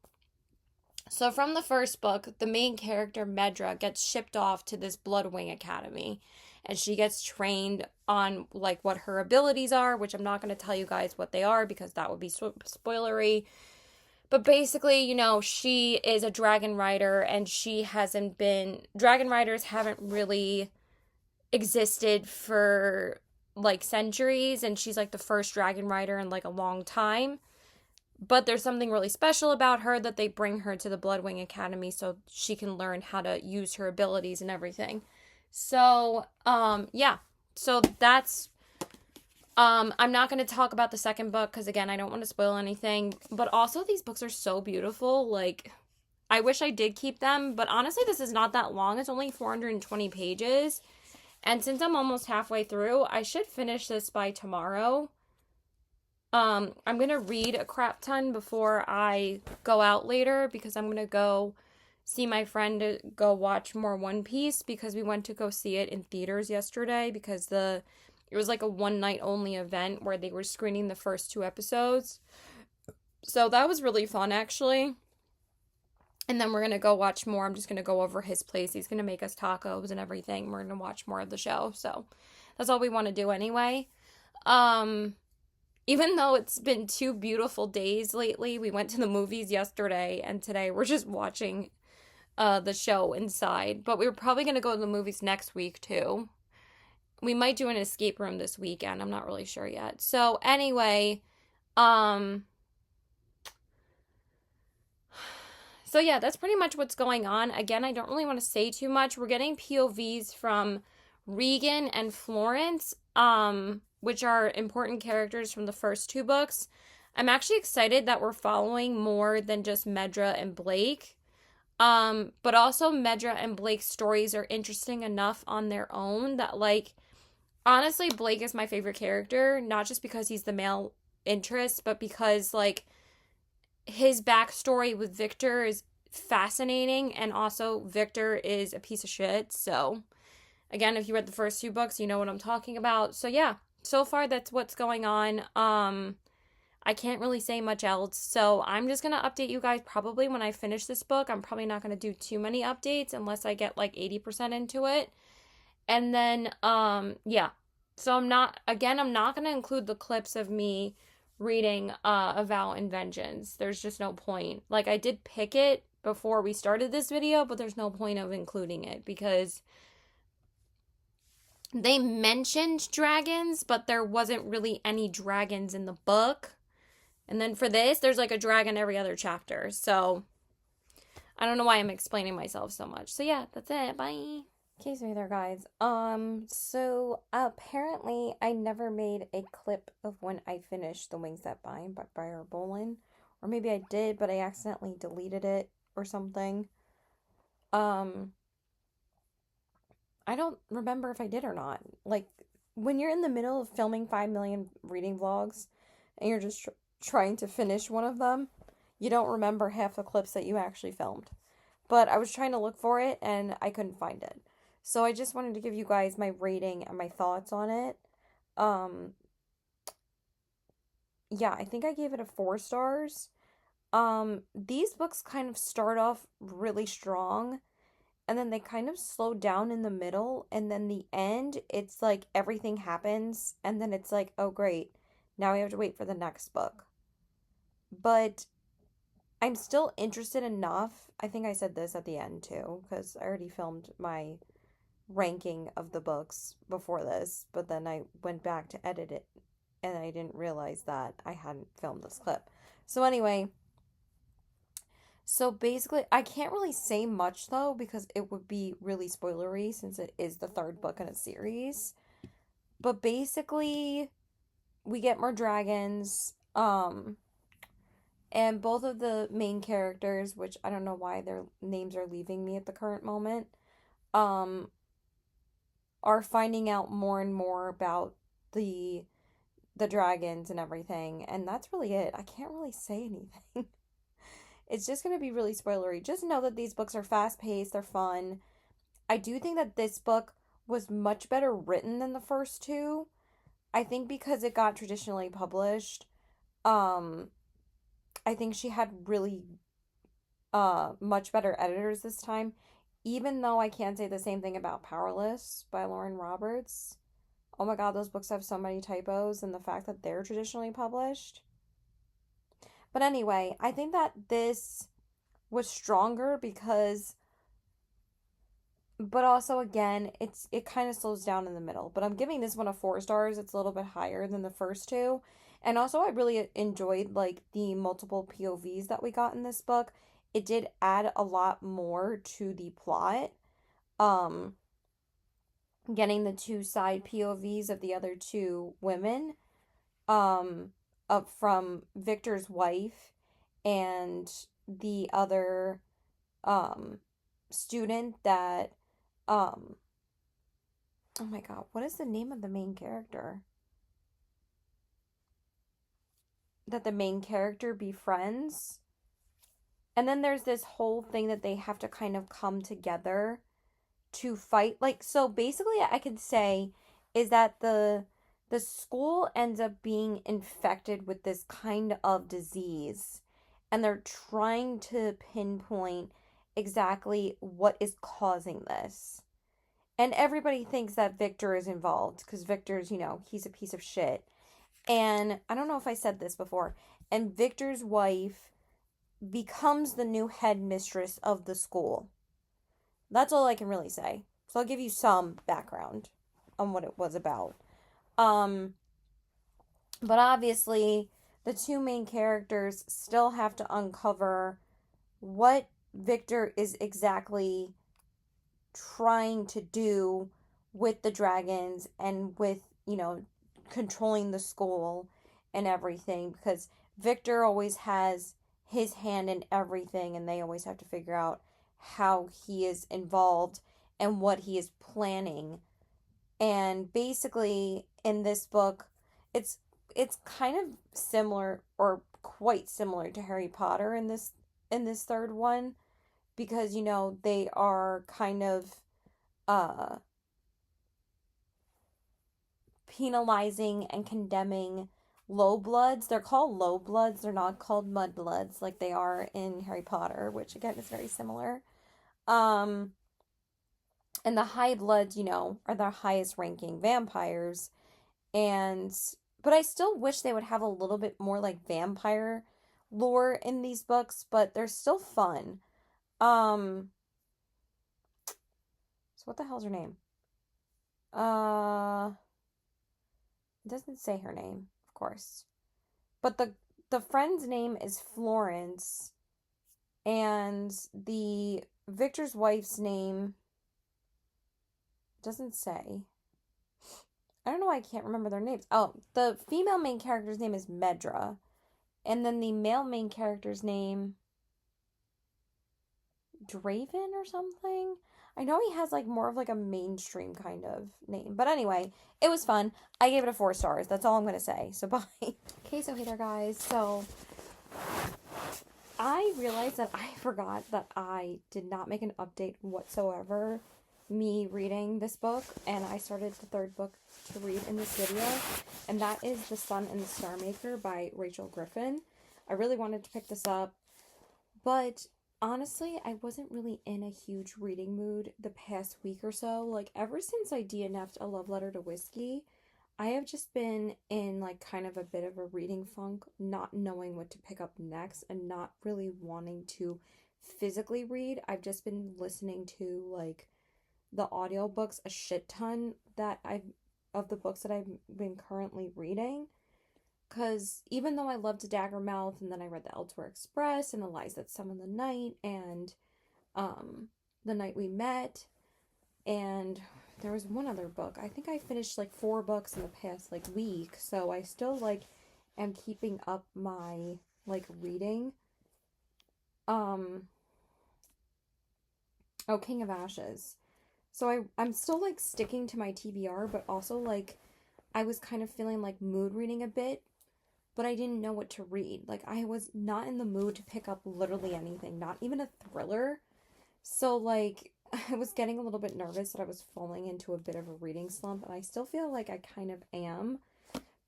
So from the first book, the main character Medra gets shipped off to this Bloodwing Academy, and she gets trained on like what her abilities are, which I'm not going to tell you guys what they are because that would be spoilery. But basically, you know, she is a dragon rider, and dragon riders haven't really existed for like centuries, and she's like the first dragon rider in like a long time. But there's something really special about her that they bring her to the Bloodwing Academy so she can learn how to use her abilities and everything. So, yeah. So that's I'm not going to talk about the 2nd book because again, I don't want to spoil anything, but also these books are so beautiful. Like, I wish I did keep them, but honestly, this is not that long. It's only 420 pages. And since I'm almost halfway through, I should finish this by tomorrow. I'm going to read a crap ton before I go out later because I'm going to go see my friend to go watch more One Piece because we went to go see it in theaters yesterday because it was like a one night only event where they were screening the first 2 episodes. So that was really fun actually. And then we're going to go watch more. I'm just going to go over his place. He's going to make us tacos and everything. We're going to watch more of the show. So that's all we want to do anyway. Even though it's been 2 beautiful days lately, we went to the movies yesterday and today we're just watching the show inside. But we're probably going to go to the movies next week too. We might do an escape room this weekend. I'm not really sure yet. So anyway, so yeah, that's pretty much what's going on. Again, I don't really want to say too much. We're getting POVs from Regan and Florence, which are important characters from the first 2 books. I'm actually excited that we're following more than just Medra and Blake. But also Medra and Blake's stories are interesting enough on their own that, like, honestly, Blake is my favorite character, not just because he's the male interest, but because, like, his backstory with Victor is fascinating, and also Victor is a piece of shit. So again, if you read the first 2 books, you know what I'm talking about. So yeah, so far that's what's going on. I can't really say much else, so I'm just gonna update you guys probably when I finish this book. I'm probably not gonna do too many updates unless I get like 80% into it. And then yeah, so I'm not gonna include the clips of me reading A Vow and Vengeance. There's just no point. Like, I did pick it before we started this video, but there's no point of including it because they mentioned dragons, but there wasn't really any dragons in the book. And then for this, there's like a dragon every other chapter. So I don't know why I'm explaining myself so much. So yeah, that's it. Bye. Okay, so there, guys. So apparently I never made a clip of when I finished The Wings That Bind by Byron Bolin. Or maybe I did, but I accidentally deleted it or something. I don't remember if I did or not. Like, when you're in the middle of filming 5 million reading vlogs and you're just trying to finish one of them, you don't remember half the clips that you actually filmed. But I was trying to look for it and I couldn't find it. So I just wanted to give you guys my rating and my thoughts on it. Yeah, I think I gave it a 4 stars. These books kind of start off really strong and then they kind of slow down in the middle, and then the end, it's like everything happens, and then it's like, oh great, now we have to wait for the next book. But I'm still interested enough. I think I said this at the end too, because I already filmed my ranking of the books before this, but then I went back to edit it, and I didn't realize that I hadn't filmed this clip. So anyway, so basically, I can't really say much though because it would be really spoilery since it is the third book in a series. But basically, we get more dragons. And both of the main characters, which I don't know why their names are leaving me at the current moment, um, are finding out more and more about the dragons and everything, and that's really it. I can't really say anything. It's just going to be really spoilery. Just know that these books are fast paced, they're fun. I do think that this book was much better written than the first two. I think because it got traditionally published, I think she had really much better editors this time. Even though I can't say the same thing about Powerless by Lauren Roberts. Oh my god, those books have so many typos, and the fact that they're traditionally published. But anyway, I think that this was stronger because, but also again, it kind of slows down in the middle. But I'm giving this one a 4 stars. It's a little bit higher than the first two. And also I really enjoyed like the multiple POVs that we got in this book. It did add a lot more to the plot. Getting the two side POVs of the other two women. Up from Victor's wife and the other student that oh my god, what is the name of the main character that the main character befriends? And then there's this whole thing that they have to kind of come together to fight. Like, so basically I could say is that the school ends up being infected with this kind of disease, and they're trying to pinpoint exactly what is causing this. And everybody thinks that Victor is involved because Victor's, he's a piece of shit. And I don't know if I said this before. And Victor's wife becomes the new headmistress of the school. That's all I can really say. So I'll give you some background on what it was about. But obviously, the two main characters still have to uncover what Victor is exactly trying to do with the dragons and with, controlling the school and everything, because Victor always has his hand in everything and they always have to figure out how he is involved and what he is planning. And basically in this book, it's kind of similar or quite similar to Harry Potter in this third one, because they are kind of penalizing and condemning low bloods. They're called low bloods. They're not called mudbloods like they are in Harry Potter, which again is very similar. And the high bloods, are the highest ranking vampires. And But I still wish they would have a little bit more like vampire lore in these books, but they're still fun. Um, so what the hell's her name? Uh, it doesn't say her name, of course. But the friend's name is Florence, and the Victor's wife's name doesn't say. I don't know why I can't remember their names. Oh, the female main character's name is Medra, and then the male main character's name Draven or something. I know he has like more of like a mainstream kind of name. But anyway, it was fun. I gave it a 4 stars. That's all I'm going to say. So bye. Okay, so hey there guys. So I realized that I forgot that I did not make an update whatsoever me reading this book, and I started the 3rd book to read in this video, and that is The Sun and the Star Maker by Rachel Griffin. I really wanted to pick this up, but honestly, I wasn't really in a huge reading mood the past week or so. Like, ever since I DNF'd A Love Letter to Whiskey, I have just been in, like, kind of a bit of a reading funk, not knowing what to pick up next and not really wanting to physically read. I've just been listening to, like, the audiobooks a shit ton of the books that I've been currently reading. Because even though I loved Daggermouth, and then I read The Elsewhere Express, and The Lies That Summon the Night, and The Night We Met, and there was one other book. I think I finished like 4 books in the past like week, so I still like am keeping up my like reading. Oh, King of Ashes. So I'm still like sticking to my TBR, but also like I was kind of feeling like mood reading a bit, but I didn't know what to read. Like, I was not in the mood to pick up literally anything, not even a thriller. So, like, I was getting a little bit nervous that I was falling into a bit of a reading slump, and I still feel like I kind of am.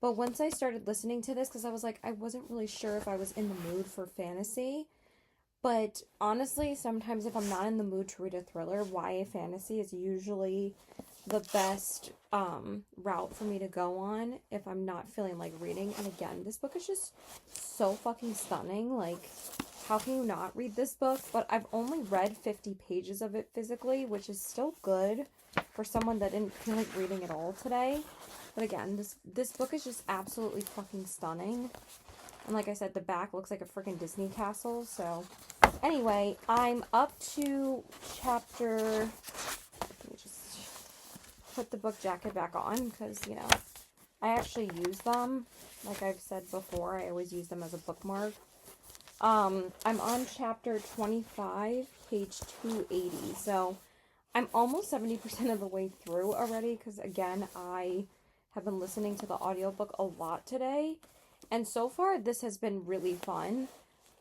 But once I started listening to this, because I was like, I wasn't really sure if I was in the mood for fantasy. But honestly, sometimes if I'm not in the mood to read a thriller, YA fantasy is usually the best route for me to go on if I'm not feeling like reading. And again, this book is just so fucking stunning. Like, how can you not read this book? But I've only read 50 pages of it physically, which is still good for someone that didn't feel like reading at all today. But again, this book is just absolutely fucking stunning. And like I said, the back looks like a freaking Disney castle. So anyway, I'm up to chapter... Let me just put the book jacket back on because, you know, I actually use them. Like I've said before, I always use them as a bookmark. I'm on chapter 25, page 280. So I'm almost 70% of the way through already because, again, I have been listening to the audiobook a lot today. And so far, this has been really fun.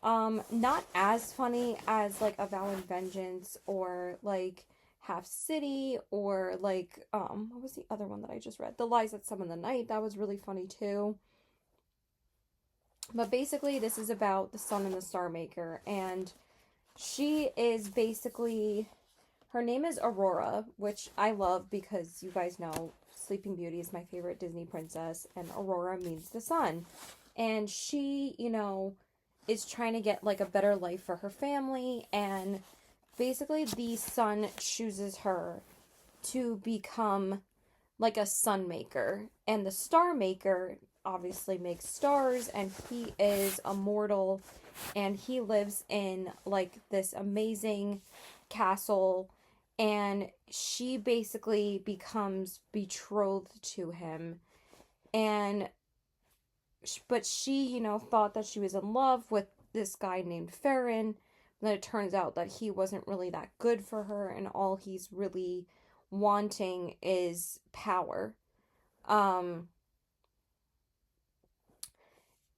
Not as funny as, like, A Vow and Vengeance or, like, Half City or, like, what was the other one that I just read? The Lies That Summon the Night. That was really funny, too. But basically, this is about the Sun and the Star Maker. And she is basically... Her name is Aurora, which I love because you guys know Sleeping Beauty is my favorite Disney princess, and Aurora means the sun. And she, you know, is trying to get, like, a better life for her family, and basically the sun chooses her to become, like, a sun maker. And the star maker obviously makes stars, and he is immortal, and he lives in, like, this amazing castle, and she basically becomes betrothed to him, but she, you know, thought that she was in love with this guy named Farron, but it turns out that he wasn't really that good for her, and all he's really wanting is power.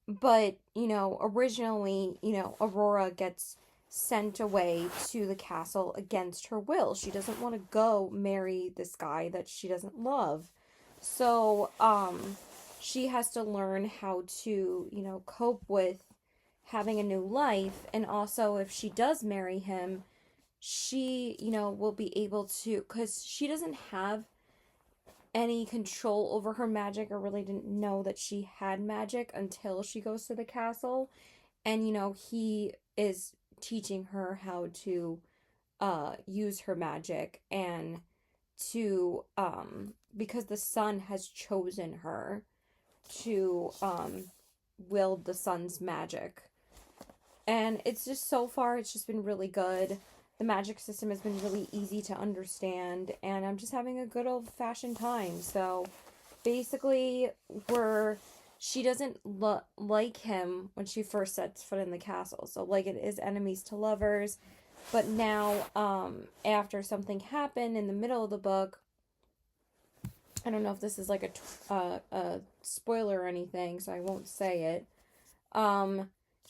But, you know, originally, you know, Aurora gets sent away to the castle against her will. She doesn't want to go marry this guy that she doesn't love. So, she has to learn how to, you know, cope with having a new life. And also, if she does marry him, she, you know, will be able to, because she doesn't have any control over her magic, or really didn't know that she had magic until she goes to the castle. And, he is teaching her how to use her magic, and to, because the sun has chosen her to wield the sun's magic. And it's just, so far, it's just been really good. The magic system has been really easy to understand, and I'm just having a good old-fashioned time. So, basically, she doesn't like him when she first sets foot in the castle. So, like, it is enemies to lovers. But now, after something happened in the middle of the book, I don't know if this is like a spoiler or anything, so I won't say it.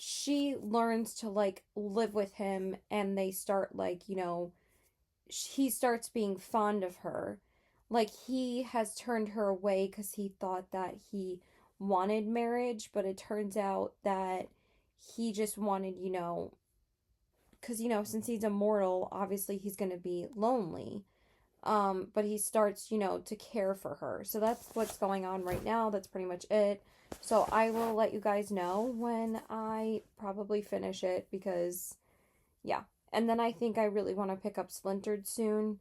She learns to, like, live with him, and they start, like, he starts being fond of her. Like, he has turned her away because he thought that he wanted marriage, but it turns out that he just wanted, because, since he's immortal, obviously he's going to be lonely. But he starts, to care for her. So that's what's going on right now. That's pretty much it. So I will let you guys know when I probably finish it, because, yeah. And then I think I really want to pick up Splintered soon,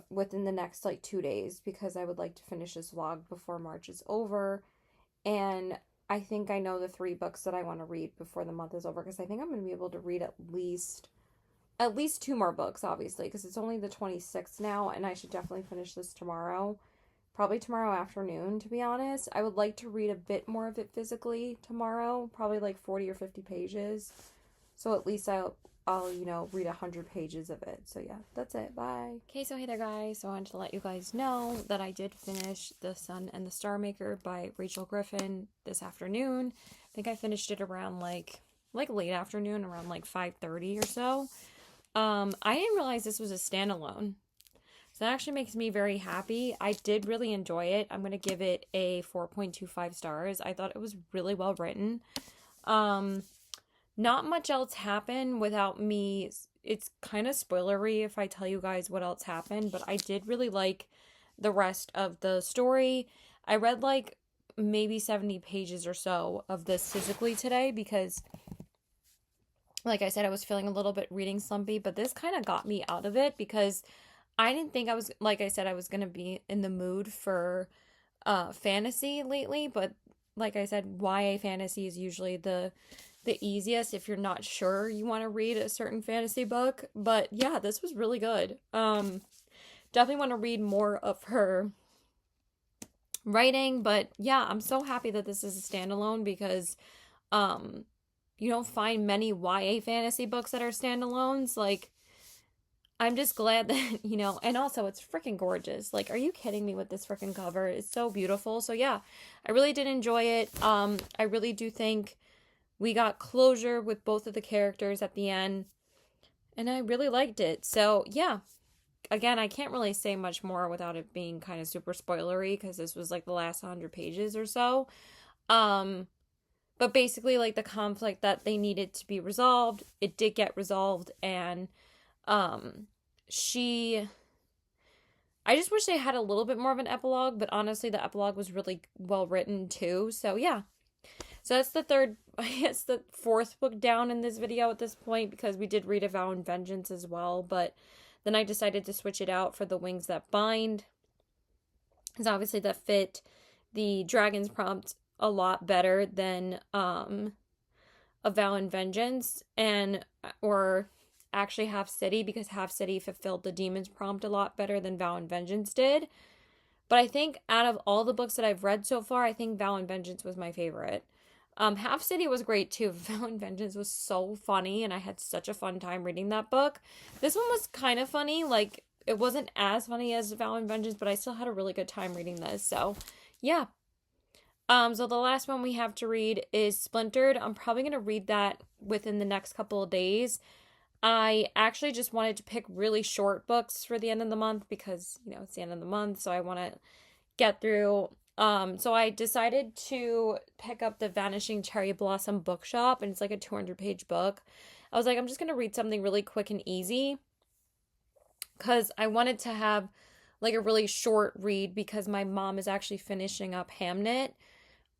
within the next, 2 days, because I would like to finish this vlog before March is over. And I think I know the 3 books that I want to read before the month is over, because I think I'm going to be able to read at least 2 more books, obviously, because it's only the 26th now, and I should definitely finish this tomorrow. Probably tomorrow afternoon, to be honest. I would like to read a bit more of it physically tomorrow, probably 40 or 50 pages. So at least I'll read 100 pages of it. So yeah, that's it. Bye. Okay, so hey there, guys. So I wanted to let you guys know that I did finish The Sun and the Star Maker by Rachel Griffin this afternoon. I think I finished it around like late afternoon, around 5:30 or so. I didn't realize this was a standalone. So that actually makes me very happy. I did really enjoy it. I'm going to give it a 4.25 stars. I thought it was really well written. Not much else happened without me. It's kind of spoilery if I tell you guys what else happened, but I did really like the rest of the story. I read maybe 70 pages or so of this physically today, because like I said, I was feeling a little bit reading slumpy, but this kind of got me out of it, because I didn't think I was, like I said, I was going to be in the mood for fantasy lately, but like I said, YA fantasy is usually the easiest if you're not sure you want to read a certain fantasy book. But yeah, this was really good. Definitely want to read more of her writing, but yeah, I'm so happy that this is a standalone, because you don't find many YA fantasy books that are standalones. I'm just glad that, and also it's freaking gorgeous. Are you kidding me with this freaking cover? It's so beautiful. So yeah, I really did enjoy it. I really do think we got closure with both of the characters at the end, and I really liked it. So yeah, again, I can't really say much more without it being kind of super spoilery, because this was the last 100 pages or so. But basically, the conflict that they needed to be resolved, it did get resolved, and I just wish they had a little bit more of an epilogue, but honestly, the epilogue was really well written too. So yeah. So that's the 4th book down in this video at this point, because we did read A Vow and Vengeance as well, but then I decided to switch it out for The Wings That Bind, because obviously that fit the dragon's prompt a lot better than A Vow and Vengeance, or actually Half City, because Half City fulfilled the demon's prompt a lot better than Vow and Vengeance did. But I think out of all the books that I've read so far, I think Vow and Vengeance was my favorite. Half City was great too. Vow and Vengeance was so funny, and I had such a fun time reading that book. This one was kind of funny. It wasn't as funny as Vow and Vengeance, but I still had a really good time reading this. So yeah. So the last one we have to read is Splintered. I'm probably going to read that within the next couple of days. I actually just wanted to pick really short books for the end of the month, because, it's the end of the month, so I want to get through. So I decided to pick up the Vanishing Cherry Blossom Bookshop, and it's a 200-page book. I was I'm just going to read something really quick and easy, because I wanted to have like a really short read because my mom is actually finishing up Hamnet.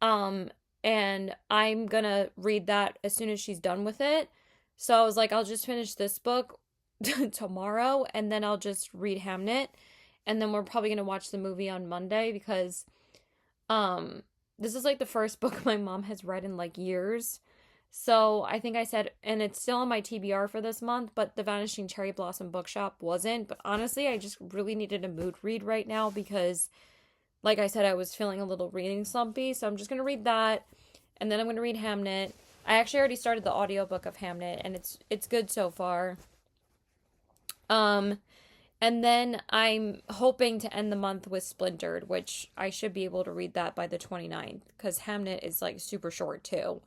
Um, and I'm gonna read that as soon as she's done with it. So I was like, I'll just finish this book tomorrow and then I'll just read Hamnet. And then we're probably gonna watch the movie on Monday because um this is like the first book my mom has read in like years. So I think I said, and it's still on my TBR for this month, but The Vanishing Cherry Blossom Bookshop wasn't. But honestly, I just really needed a mood read right now because, like I said, I was feeling a little reading slumpy. So I'm just going to read that, and then I'm going to read Hamnet. I actually already started the audiobook of Hamnet, and it's good so far. Um, and then I'm hoping to end the month with Splintered, which I should be able to read that by the 29th, because Hamnet is like super short too.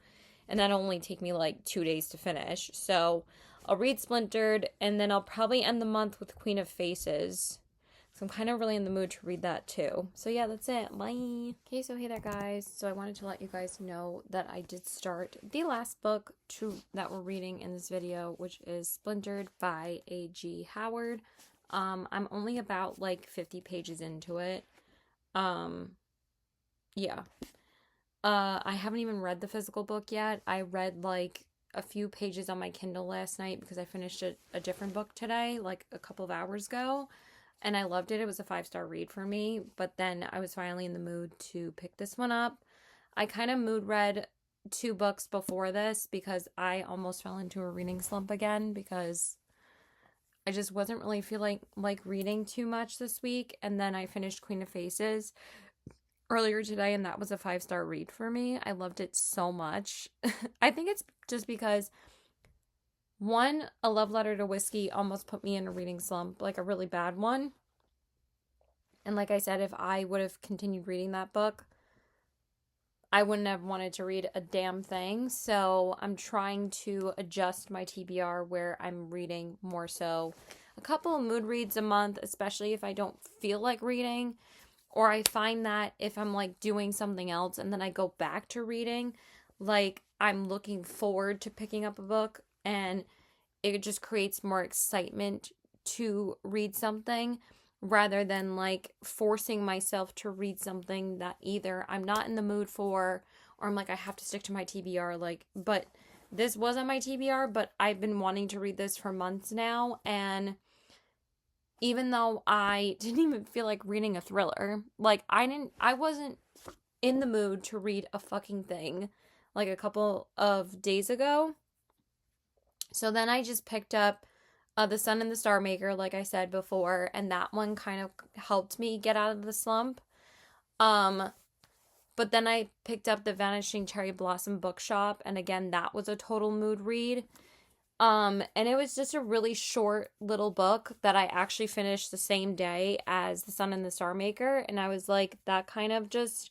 And that'll only take me like 2 days to finish. So I'll read Splintered, and then I'll probably end the month with Queen of Faces. So I'm kind of really in the mood to read that too. So yeah, that's it. Bye. Okay, so hey there guys. So I wanted to let you guys know that I did start the last book that we're reading in this video, which is Splintered by A.G. Howard. I'm only about like 50 pages into it. Yeah. I haven't even read the physical book yet. I read like a few pages on my Kindle last night because I finished a different book today, like a couple of hours ago, and I loved it. It was a 5-star read for me, but then I was finally in the mood to pick this one up. I kind of mood read 2 books before this because I almost fell into a reading slump again because I just wasn't really feeling like reading too much this week, and then I finished Queen of Faces earlier today, and that was a 5-star read for me. I loved it so much. I think it's just because, one, A Love Letter to Whiskey almost put me in a reading slump, like a really bad one. And like I said, if I would have continued reading that book, I wouldn't have wanted to read a damn thing. So I'm trying to adjust my TBR where I'm reading more so a couple of mood reads a month, especially if I don't feel like reading. Or I find that if I'm like doing something else and then I go back to reading, like I'm looking forward to picking up a book and it just creates more excitement to read something rather than like forcing myself to read something that either I'm not in the mood for or I'm like, I have to stick to my TBR. Like, but this wasn't my TBR, but I've been wanting to read this for months now, and even though I didn't even feel like reading a thriller, like I wasn't in the mood to read a fucking thing like a couple of days ago. So then I just picked up The Sun and the Star Maker, like I said before, and that one kind of helped me get out of the slump. But then I picked up The Vanishing Cherry Blossom Bookshop, and again, that was a total mood read. And it was just a really short little book that I actually finished the same day as The Sun and the Star Maker. And I was like, that kind of just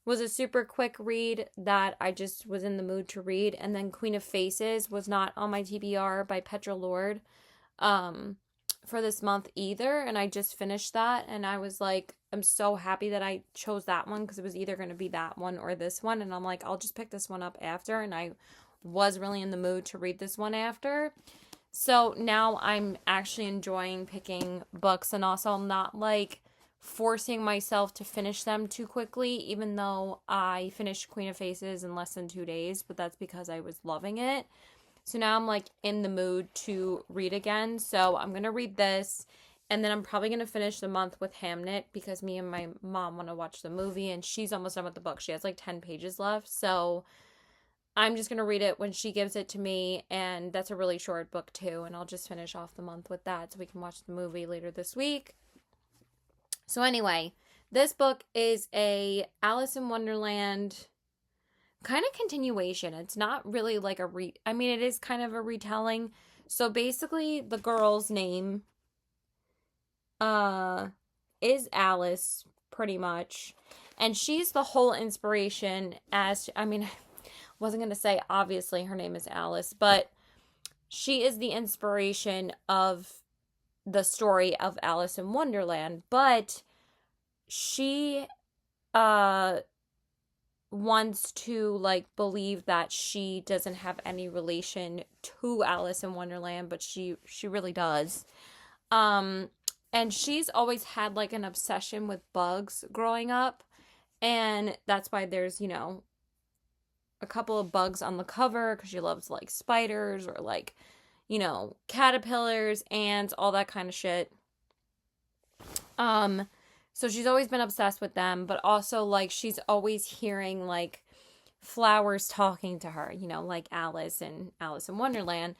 was a super quick read that I just was in the mood to read. And then Queen of Faces was not on my TBR by Petra Lord, for this month either. And I just finished that. And I was like, I'm so happy that I chose that one because it was either going to be that one or this one. And I'm like, I'll just pick this one up after. And I was really in the mood to read this one after. So now I'm actually enjoying picking books, and also I'm not like forcing myself to finish them too quickly, even though I finished Queen of Faces in less than 2 days, but that's because I was loving it. So now I'm like in the mood to read again. So I'm going to read this, and then I'm probably going to finish the month with Hamnet because me and my mom want to watch the movie, and she's almost done with the book. She has like 10 pages left. So I'm just going to read it when she gives it to me, and that's a really short book too, and I'll just finish off the month with that so we can watch the movie later this week. So anyway, this book is a Alice in Wonderland kind of continuation. It's not really like it is kind of a retelling. So basically the girl's name is Alice pretty much, and she's the whole inspiration wasn't going to say obviously her name is Alice, but she is the inspiration of the story of Alice in Wonderland, but she wants to like believe that she doesn't have any relation to Alice in Wonderland, but she really does. And she's always had like an obsession with bugs growing up. And that's why there's, a couple of bugs on the cover because she loves like spiders or like, caterpillars, ants, all that kind of shit. So she's always been obsessed with them, but also like she's always hearing like flowers talking to her, like Alice and Alice in Wonderland.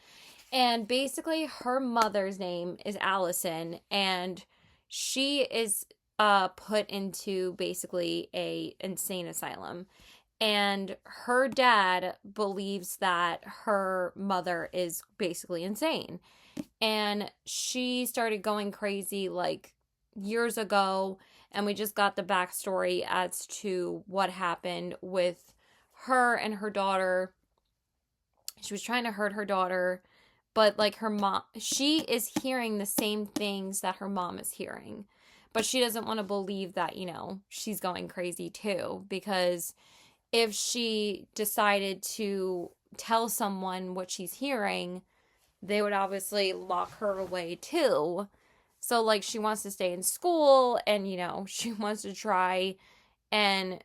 And basically her mother's name is Allison, and she is put into basically a insane asylum. And her dad believes that her mother is basically insane. And she started going crazy like years ago, and we just got the backstory as to what happened with her and her daughter. She was trying to hurt her daughter, but like her mom, she is hearing the same things that her mom is hearing, but she doesn't want to believe that, she's going crazy too, because if she decided to tell someone what she's hearing, they would obviously lock her away too. So like she wants to stay in school, and she wants to try and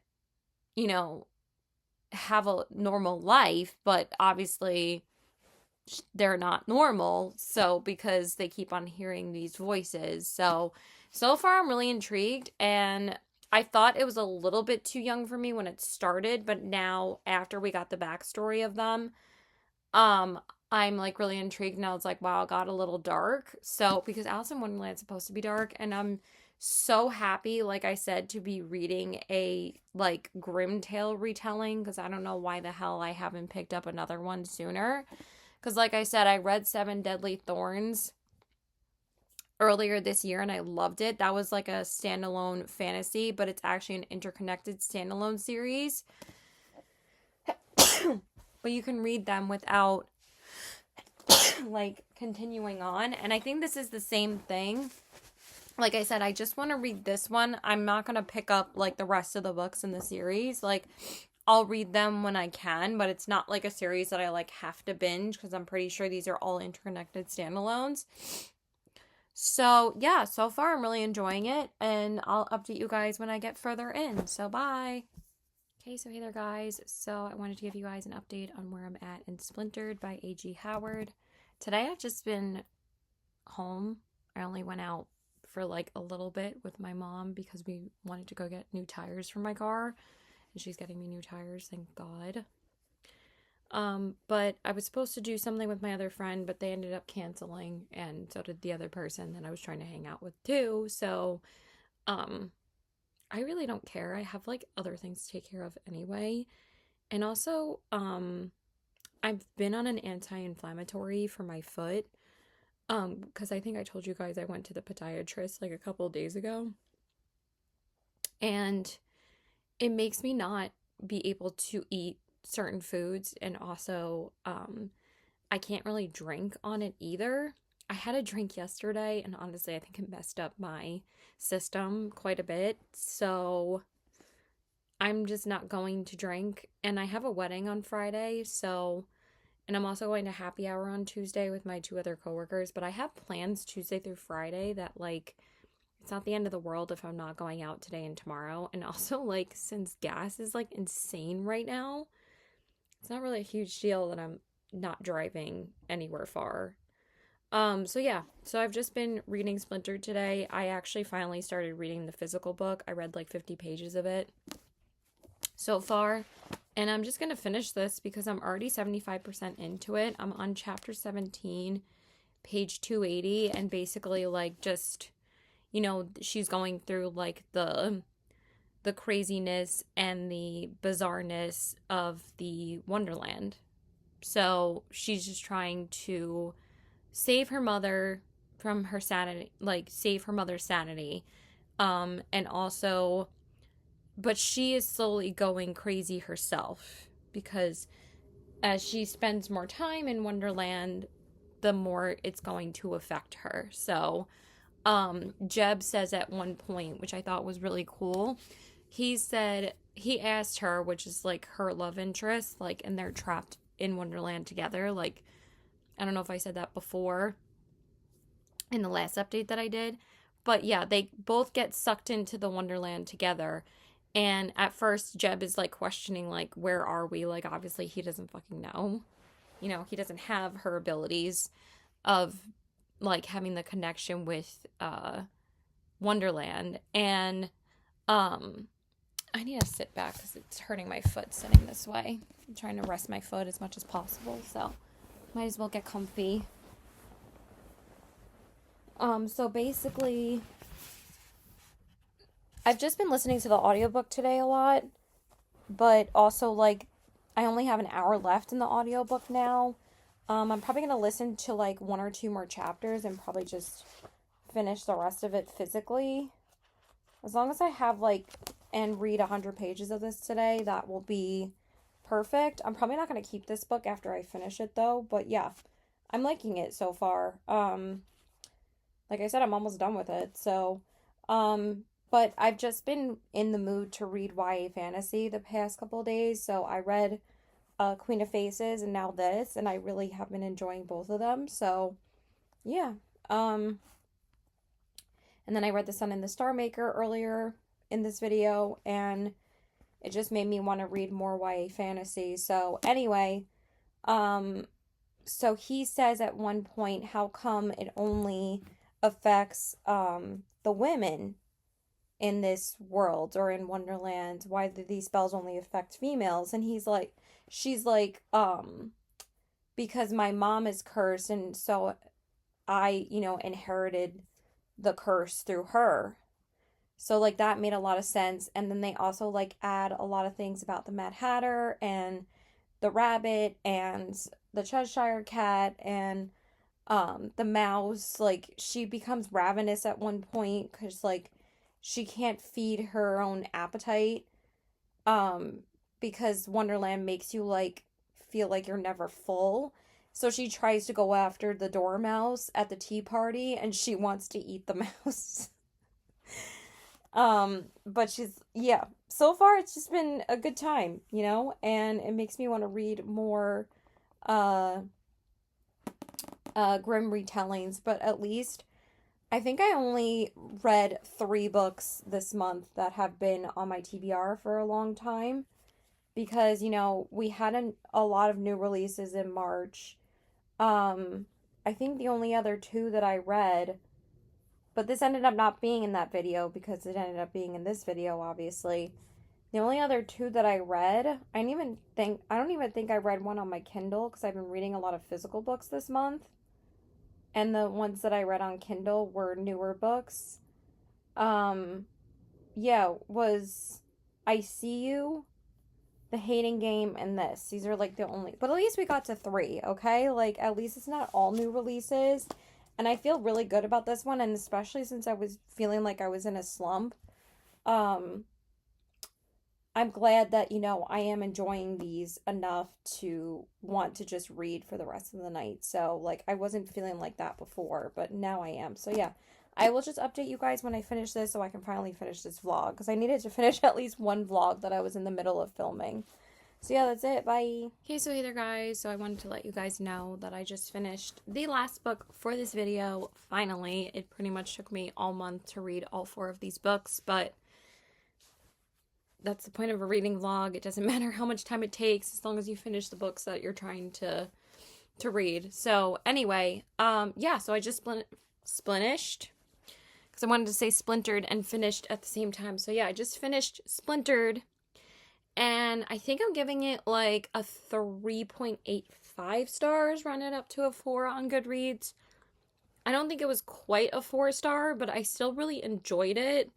have a normal life, but obviously they're not normal, so because they keep on hearing these voices. So far I'm really intrigued, and I thought it was a little bit too young for me when it started, but now after we got the backstory of them, I'm like really intrigued. Now it's like, wow, it got a little dark. So because Alice in Wonderland's supposed to be dark, and I'm so happy, like I said, to be reading a like grim tale retelling, because I don't know why the hell I haven't picked up another one sooner. Because like I said, I read Seven Deadly Thorns earlier this year and I loved it. That was like a standalone fantasy, but it's actually an interconnected standalone series. But you can read them without like continuing on. And I think this is the same thing. Like I said, I just want to read this one. I'm not going to pick up like the rest of the books in the series. Like I'll read them when I can, but it's not like a series that I like have to binge, because I'm pretty sure these are all interconnected standalones. So yeah, so far I'm really enjoying it, and I'll update you guys when I get further in. So bye. Okay, so hey there guys. So I wanted to give you guys an update on where I'm at in Splintered by A.G. Howard. Today I've just been home. I only went out for like a little bit with my mom because we wanted to go get new tires for my car. And she's getting me new tires, thank God. But I was supposed to do something with my other friend, but they ended up canceling, and so did the other person that I was trying to hang out with too. So, I really don't care. I have like other things to take care of anyway. And also, I've been on an anti-inflammatory for my foot. Because I think I told you guys I went to the podiatrist like a couple of days ago. And it makes me not be able to eat certain foods, and also I can't really drink on it either. I had a drink yesterday, and honestly I think it messed up my system quite a bit, so I'm just not going to drink. And I have a wedding on Friday, and I'm also going to happy hour on Tuesday with my 2 other coworkers, but I have plans Tuesday through Friday that like it's not the end of the world if I'm not going out today and tomorrow. And also, like, since gas is, like, insane right now, it's not really a huge deal that I'm not driving anywhere far. So yeah. So I've just been reading Splintered today. I actually finally started reading the physical book. I read, like, 50 pages of it so far. And I'm just going to finish this because I'm already 75% into it. I'm on chapter 17, page 280, and basically, like, just... she's going through like the craziness and the bizarreness of the Wonderland. So she's just trying to save her mother from her sanity, like save her mother's sanity. And also, but she is slowly going crazy herself, because as she spends more time in Wonderland, the more it's going to affect her. So Jeb says at one point, which I thought was really cool, he asked her, which is like her love interest, like, and they're trapped in Wonderland together. Like, I don't know if I said that before in the last update that I did, But yeah, they both get sucked into the Wonderland together. And at first, Jeb is like questioning, like, where are we? Like, obviously, he doesn't fucking know. You know, he doesn't have her abilities of like having the connection with Wonderland. And I need to sit back because it's hurting my foot sitting this way. I'm trying to rest my foot as much as possible, so might as well get comfy. So basically, I've just been listening to the audiobook today a lot, but also, like, I only have an hour left in the audiobook now. I'm probably going to listen to, like, 1 or 2 more chapters and probably just finish the rest of it physically. As long as I have, like, and read 100 pages of this today, that will be perfect. I'm probably not going to keep this book after I finish it, though, but yeah, I'm liking it so far. Like I said, I'm almost done with it, so, but I've just been in the mood to read YA fantasy the past couple of days, so I read Queen of Faces and now this, and I really have been enjoying both of them, so, yeah. And then I read The Sun and the Star Maker earlier in this video, and it just made me want to read more YA fantasy. So anyway, so he says at one point, how come it only affects the women in this world or in Wonderland? Why do these spells only affect females? And she's like, because my mom is cursed, and so I, inherited the curse through her. So, like, that made a lot of sense. And then they also, like, add a lot of things about the Mad Hatter and the rabbit and the Cheshire cat and the mouse. Like, she becomes ravenous at one point because, like, she can't feed her own appetite because Wonderland makes you, like, feel like you're never full. So she tries to go after the dormouse at the tea party, and she wants to eat the mouse. But yeah, so far it's just been a good time, and it makes me want to read more, grim retellings, but at least I think I only read 3 books this month that have been on my TBR for a long time, because, we had a lot of new releases in March. I think the only other 2 that I read, but this ended up not being in that video because it ended up being in this video, obviously. The only other 2 that I read, I don't even think I read one on my Kindle because I've been reading a lot of physical books this month. And the ones that I read on Kindle were newer books. Yeah, was I See You, The Hating Game, and this. These are like the only, but at least we got to 3, okay? Like, at least it's not all new releases. And I feel really good about this one, and especially since I was feeling like I was in a slump. I'm glad that, I am enjoying these enough to want to just read for the rest of the night. So, like, I wasn't feeling like that before, but now I am. So, yeah, I will just update you guys when I finish this so I can finally finish this vlog, because I needed to finish at least one vlog that I was in the middle of filming. So yeah, that's it. Bye. Okay, so hey there, guys. So I wanted to let you guys know that I just finished the last book for this video. Finally, it pretty much took me all month to read all 4 of these books, but that's the point of a reading vlog. It doesn't matter how much time it takes as long as you finish the books that you're trying to read. So anyway, yeah, so I just splinished, because I wanted to say splintered and finished at the same time. So yeah, I just finished Splintered. And I think I'm giving it like a 3.85 stars, rounded up to a 4 on Goodreads. I don't think it was quite a 4-star, but I still really enjoyed it.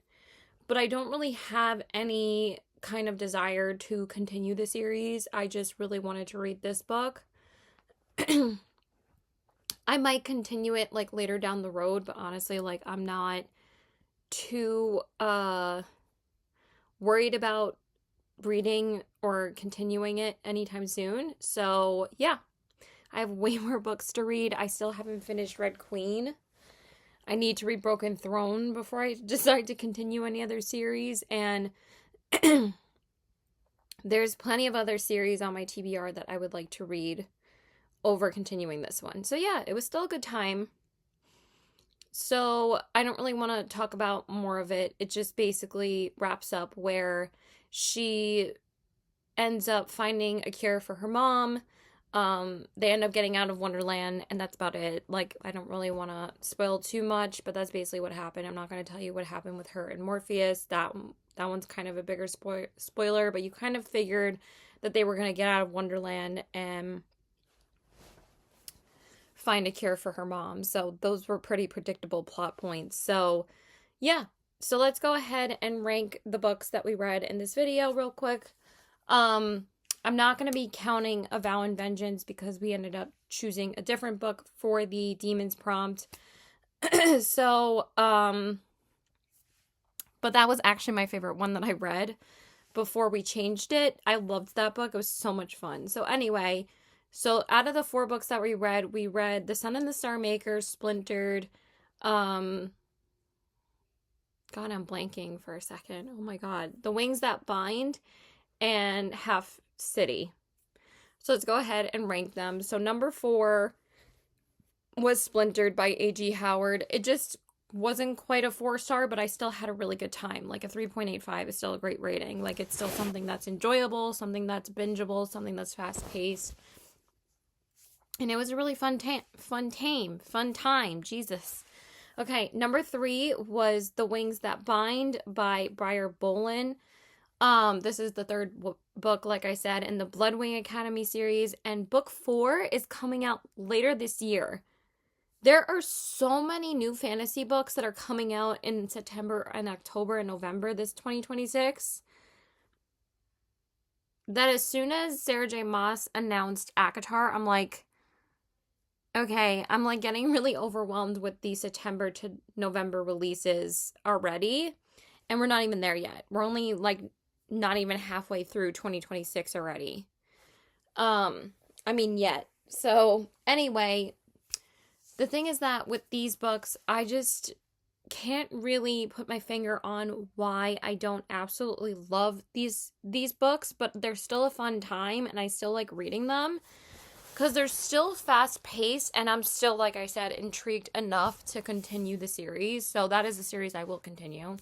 But I don't really have any kind of desire to continue the series. I just really wanted to read this book. I might continue it like later down the road, but honestly, like, I'm not too worried about reading or continuing it anytime soon. So yeah, I have way more books to read. I still haven't finished Red Queen. I need to read Broken Throne before I decide to continue any other series, and there's plenty of other series on my TBR that I would like to read over continuing this one. So yeah, it was still a good time. So I don't really want to talk about more of it. It just basically wraps up where she ends up finding a cure for her mom. They end up getting out of Wonderland, and that's about it. Like, I don't really want to spoil too much, but that's basically what happened. I'm not going to tell you what happened with her and Morpheus. That one's kind of a bigger spoiler, but you kind of figured that they were going to get out of Wonderland and find a cure for her mom. So those were pretty predictable plot points. So, yeah. So let's go ahead and rank the books that we read in this video real quick. I'm not going to be counting A Vow and Vengeance because we ended up choosing a different book for the Demons prompt. So, but that was actually my favorite one that I read before we changed it. I loved that book. It was so much fun. So anyway, so out of the 4 books that we read The Sun and the Star Maker, Splintered, God, I'm blanking for a second. Oh my God. The Wings That Bind, and Half City. So let's go ahead and rank them. So number 4 was Splintered by A.G. Howard. It just wasn't quite a 4-star, but I still had a really good time. Like, a 3.85 is still a great rating. Like, it's still something that's enjoyable, something that's bingeable, something that's fast-paced. And it was a really fun time. Jesus. Okay, number 3 was The Wings That Bind by Briar Bolin. This is the 3rd book, like I said, in the Bloodwing Academy series, and book 4 is coming out later this year. There are so many new fantasy books that are coming out in September and October and November this 2026 that as soon as Sarah J. Maas announced ACOTAR, I'm like, okay, I'm like getting really overwhelmed with the September to November releases already, and we're not even there yet. We're only like not even halfway through 2026 already. Yet. So anyway, the thing is that with these books, I just can't really put my finger on why I don't absolutely love these books, but they're still a fun time and I still like reading them because they're still fast paced and I'm still, like I said, intrigued enough to continue the series. So that is a series I will continue.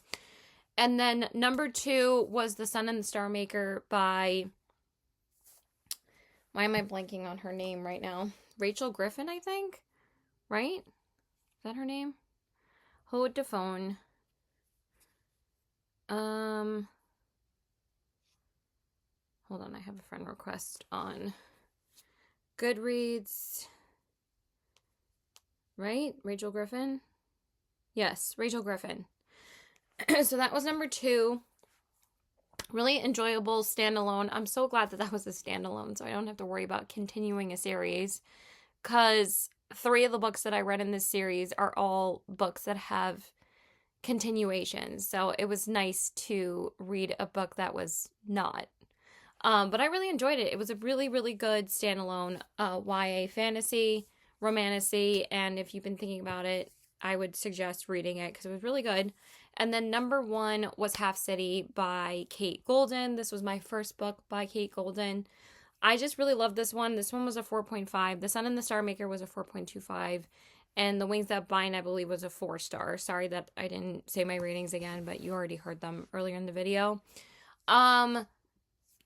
And then number 2 was The Sun and the Star Maker by, why am I blanking on her name right now? Rachel Griffin, I think? Right? Is that her name? Hold the phone. Hold on, I have a friend request on Goodreads. Right? Rachel Griffin? Yes, Rachel Griffin. So that was number 2. Really enjoyable standalone. I'm so glad that that was a standalone, so I don't have to worry about continuing a series. Because 3 of the books that I read in this series are all books that have continuations. So it was nice to read a book that was not. But I really enjoyed it. It was a really, really good standalone YA fantasy, romantasy, and if you've been thinking about it, I would suggest reading it because it was really good. And then number 1 was Half City by Kate Golden. This was my first book by Kate Golden. I just really loved this one. This one was a 4.5. The Sun and the Star Maker was a 4.25. And The Wings That Bind, I believe, was a 4-star. Sorry that I didn't say my ratings again, but you already heard them earlier in the video.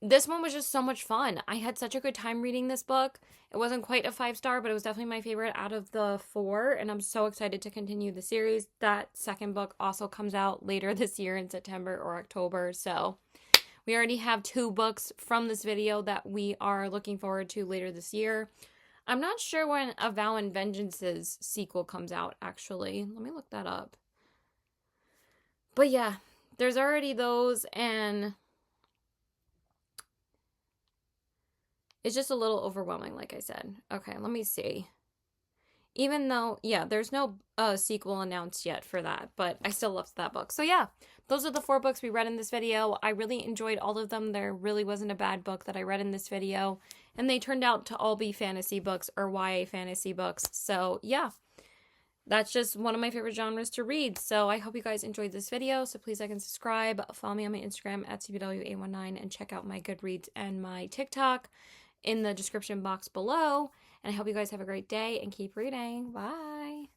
This one was just so much fun. I had such a good time reading this book. It wasn't quite a 5-star, but it was definitely my favorite out of the 4, and I'm so excited to continue the series. That second book also comes out later this year in September or October, so we already have 2 books from this video that we are looking forward to later this year. I'm not sure when A Vow and Vengeance's sequel comes out, actually. Let me look that up. But yeah, there's already those, and it's just a little overwhelming, like I said. Okay, let me see. Even though, yeah, there's no sequel announced yet for that, but I still loved that book. So yeah, those are the 4 books we read in this video. I really enjoyed all of them. There really wasn't a bad book that I read in this video, and they turned out to all be fantasy books or YA fantasy books. So yeah, that's just one of my favorite genres to read. So I hope you guys enjoyed this video. So please like and subscribe. Follow me on my Instagram at TBW819 and check out my Goodreads and my TikTok in the description box below. And I hope you guys have a great day and keep reading. Bye.